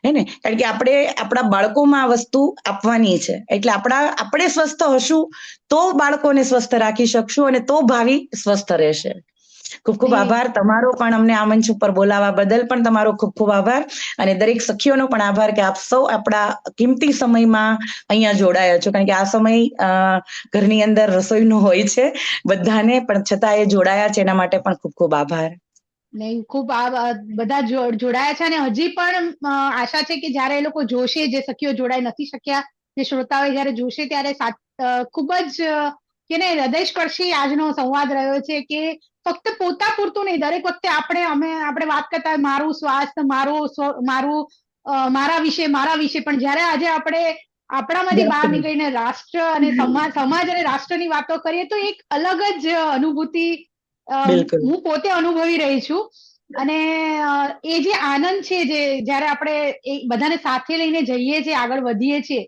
હે ને? કારણ કે આપણે આપણા બાળકોમાં આ વસ્તુ આપવાની છે. એટલે આપણે સ્વસ્થ હશું તો બાળકોને સ્વસ્થ રાખી શકશું અને તો ભાવિ સ્વસ્થ રહેશે. ખૂબ ખૂબ આભાર તમારો પણ, અમને આ મંચ ઉપર બોલાવવા બદલ પણ તમારો ખૂબ ખૂબ આભાર. અને દરેક સખીઓનો પણ આભાર કે આપ સૌ આપણા કિંમતી સમયમાં અહીંયા જોડાયા છો. કારણ કે આ સમય ઘરની અંદર રસોઈનો હોય છે બધાને, પણ છતાં એ જોડાયા છે એના માટે પણ ખૂબ ખૂબ આભાર. નહીં, ખૂબ બધા જોડાયા છે અને હજી પણ આશા છે કે જયારે એ લોકો જોશે, જે સખીઓ જોડાઈ નથી શક્યા, જે શ્રોતાઓ જયારે જોશે ત્યારે ખૂબ જ કેને હૃદયસ્પર્શી આજનો સંવાદ રહ્યો છે કે ફક્ત પોતા પૂરતું નહીં, દરેક વખતે આપણે વાત કરતા હોય મારું સ્વાસ્થ્ય, મારા વિશે, પણ જયારે આજે આપણે આપણામાંથી બહાર નીકળીને રાષ્ટ્ર અને સમાજ અને રાષ્ટ્રની વાતો કરીએ તો એક અલગ જ અનુભૂતિ હું પોતે અનુભવી રહી છું. અને એ જે આનંદ છે, જે જયારે આપણે બધાને સાથે લઈને જઈએ છીએ, આગળ વધીએ છીએ,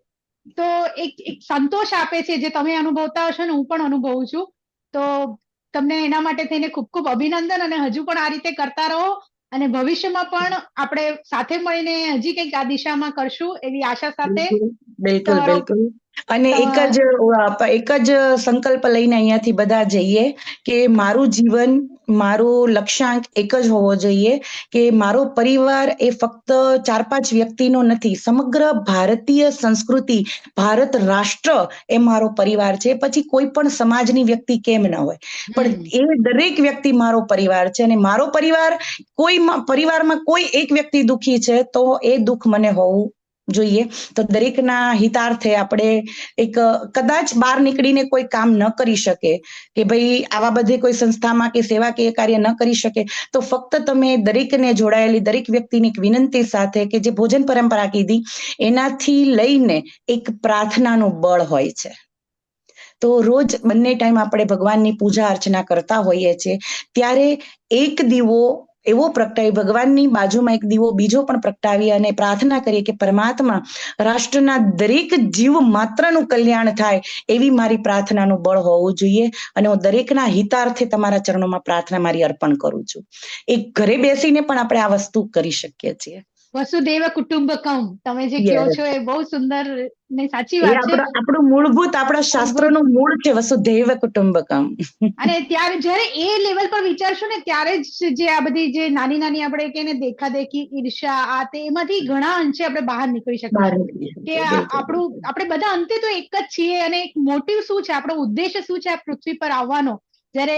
તો એક સંતોષ આપે છે જે તમે અનુભવતા હશો ને હું પણ અનુભવું છું. તો તમને એના માટે થઈને ખૂબ ખૂબ અભિનંદન. અને હજુ પણ આ રીતે કરતા રહો અને ભવિષ્યમાં પણ આપણે સાથે મળીને હજી કંઈક આ દિશામાં કરશું એવી આશા સાથે. બિલકુલ. અને એક જ સંકલ્પ લઈને અહીંયાથી બધા જઈએ કે મારું જીવન, મારું લક્ષ્યાંક એક જ હોવો જોઈએ કે મારો પરિવાર એ ફક્ત 4-5 વ્યક્તિનો નથી, સમગ્ર ભારતીય સંસ્કૃતિ, ભારત રાષ્ટ્ર એ મારો પરિવાર છે. પછી કોઈ પણ સમાજની વ્યક્તિ કેમ ન હોય, પણ એ દરેક વ્યક્તિ મારો પરિવાર છે. અને મારો પરિવારમાં કોઈ એક વ્યક્તિ દુઃખી છે તો એ દુઃખ મને હોવું જોઈએ. તો દરેકના હિતાર્થે આપણે કદાચ બહાર નીકળીને કોઈ કામ ન કરી શકે કે ભાઈ આવા બધે કોઈ સંસ્થામાં કે સેવાકીય કાર્ય ન કરી શકે, તો ફક્ત તમે દરેકને જોડાયેલી દરેક વ્યક્તિની એક વિનંતી સાથે કે જે ભોજન પરંપરા કીધી એનાથી લઈને એક પ્રાર્થનાનું બળ હોય છે. તો રોજ બંને ટાઈમ આપણે ભગવાનની પૂજા અર્ચના કરતા હોઈએ છીએ ત્યારે એક દીવો એવો પ્રગટાવી, ભગવાનની બાજુમાં એક દીવો બીજો પણ પ્રગટાવી અને પ્રાર્થના કરીએ કે પરમાત્મા રાષ્ટ્રના દરેક જીવ માત્રનું કલ્યાણ થાય એવી મારી પ્રાર્થનાનું બળ હોવું જોઈએ. અને હું દરેકના હિતાર્થે તમારા ચરણોમાં પ્રાર્થના મારી અર્પણ કરું છું. એક ઘરે બેસીને પણ આપણે આ વસ્તુ કરી શકીએ છીએ. વસુદેવ કુટુંબકમ તમે જે કહો છો એ બહુ સુંદર ને સાચી એ વાત છે. આપણું મૂળભૂત, આપણા શાસ્ત્રોનું મૂળ છે વસુધૈવ કુટુંબકમ. અને ત્યારે જયારે એ લેવલ પર વિચારશું ને ત્યારે જ જે આ બધી જે નાની નાની આપણે કે ને દેખાદેખી, ઈર્ષા, આ તે એમાંથી ઘણા અંશે આપણે બહાર નીકળી શકીશું કે આપણે બધા અંતે તો એક જ છીએ. અને એક મોટિવ શું છે, આપણો ઉદ્દેશ્ય શું છે આ પૃથ્વી પર આવવાનો, જ્યારે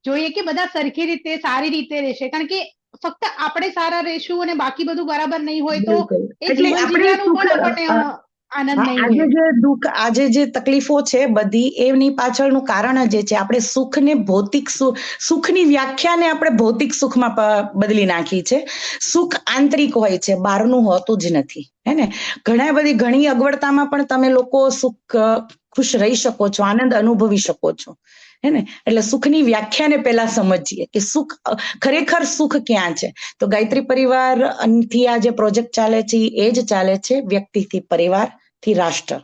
જોઈએ કે બધા સરખી રીતે સારી રીતે રહેશે. કારણ કે ફક્ત આપણે સારા રહેશું અને બાકી બધું બરાબર નહીં હોય તો એ જીવન જીવવાનું પણ આપણને આનંદ નહીં હોય. આજે જે તકલીફો છે બધી, એની પાછળનું કારણ જ છે આપણે સુખની વ્યાખ્યાને આપણે ભૌતિક સુખમાં બદલી નાખી છે. સુખ આંતરિક હોય છે, બહારનું હોતું જ નથી. હે ને, ઘણી અગવડતામાં પણ તમે લોકો ખુશ રહી શકો છો, આનંદ અનુભવી શકો છો. હે ને, એટલે સુખની વ્યાખ્યાને પહેલા સમજીએ કે ખરેખર સુખ ક્યાં છે. તો ગાયત્રી પરિવાર થી આ જે પ્રોજેક્ટ ચાલે છે એ જ ચાલે છે વ્યક્તિથી પરિવારથી રાષ્ટ્ર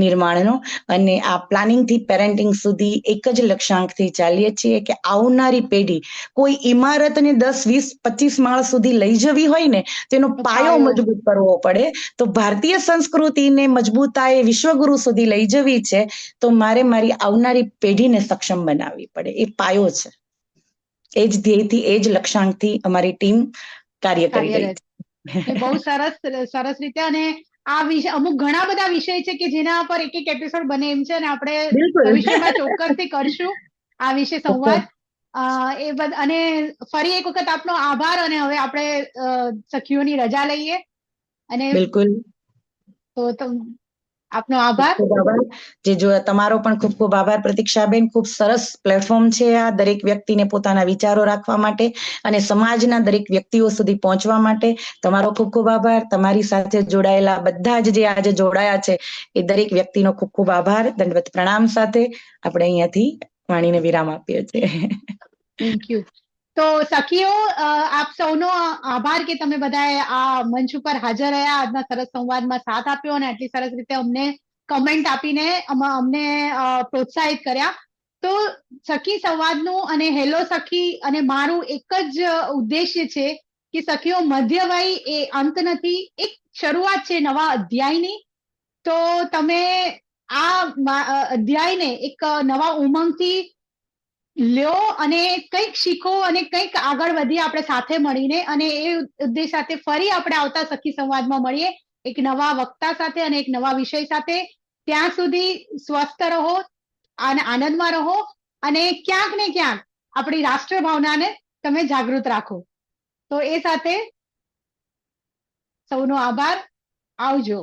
નિર્માણનો. અને આ પ્લાનિંગ થી પેરેન્ટિંગ સુધી એક જ લક્ષ્યાંકથી ચાલીએ છીએ કે આવનારી પેઢી, કોઈ ઇમારતને 10, 20, 25 માળ સુધી લઈ જવી હોય ને તેનો પાયો મજબૂત કરવો પડે. તો ભારતીય સંસ્કૃતિને મજબૂતાઈ વિશ્વગુરુ સુધી લઈ જવી છે તો મારે મારી આવનારી પેઢીને સક્ષમ બનાવવી પડે. એ પાયો છે. એ જ ધ્યેયથી, એ જ લક્ષ્યાંકથી અમારી ટીમ કાર્ય કરી રહી છે. બહુ સરસ રીતે. અને આ વિષય, અમુક ઘણા બધા વિષય છે કે જેના પર એક એક એપિસોડ બને એમ છે અને આપણે ભવિષ્યમાં ચોક્કસથી કરશું આ વિશે સંવાદ. અને ફરી એક વખત આપનો આભાર. અને હવે આપણે સખીઓની રજા લઈએ. અને બિલકુલ, તો આપનો આભાર. તમારો પણ ખૂબ ખૂબ આભાર પ્રતીક્ષાબેન. ખૂબ સરસ પ્લેટફોર્મ છે આ, દરેક વ્યક્તિને પોતાના વિચારો રાખવા માટે અને સમાજના દરેક વ્યક્તિઓ સુધી પહોંચવા માટે. તમારો ખૂબ ખૂબ આભાર. તમારી સાથે જોડાયેલા બધા જ જે આજે જોડાયા છે એ દરેક વ્યક્તિનો ખૂબ ખૂબ આભાર. દંડવત પ્રણામ સાથે આપણે અહીંયાથી વાણીને વિરામ આપીએ છીએ. Thank you. તો સખીઓ, આપ સૌનો આભાર કે તમે બધાએ આ મંચ ઉપર હાજર રહ્યા, આજના સરસ સંવાદમાં સાથ આપ્યો અને આટલી સરસ રીતે અમને કમેન્ટ આપીને અમને પ્રોત્સાહિત કર્યા. તો સખી સંવાદનું અને હેલો સખી અને મારું એક જ ઉદ્દેશ્ય છે કે સખીઓ, મધ્યવય એ અંત નથી, એક શરૂઆત છે નવા અધ્યાયની. તો તમે આ અધ્યાયને એક નવા ઉમંગથી લ્યો અને કંઈક શીખો અને કંઈક આગળ વધીએ આપણે સાથે મળીને. અને એ ઉદ્દેશ સાથે ફરી આપણે આવતા સખી સંવાદમાં મળીએ, એક નવા વક્તા સાથે અને એક નવા વિષય સાથે. ત્યાં સુધી સ્વસ્થ રહો અને આનંદમાં રહો અને ક્યાંક ને ક્યાંક આપણી રાષ્ટ્ર ભાવનાને તમે જાગૃત રાખો. તો એ સાથે સૌનો આભાર. આવજો.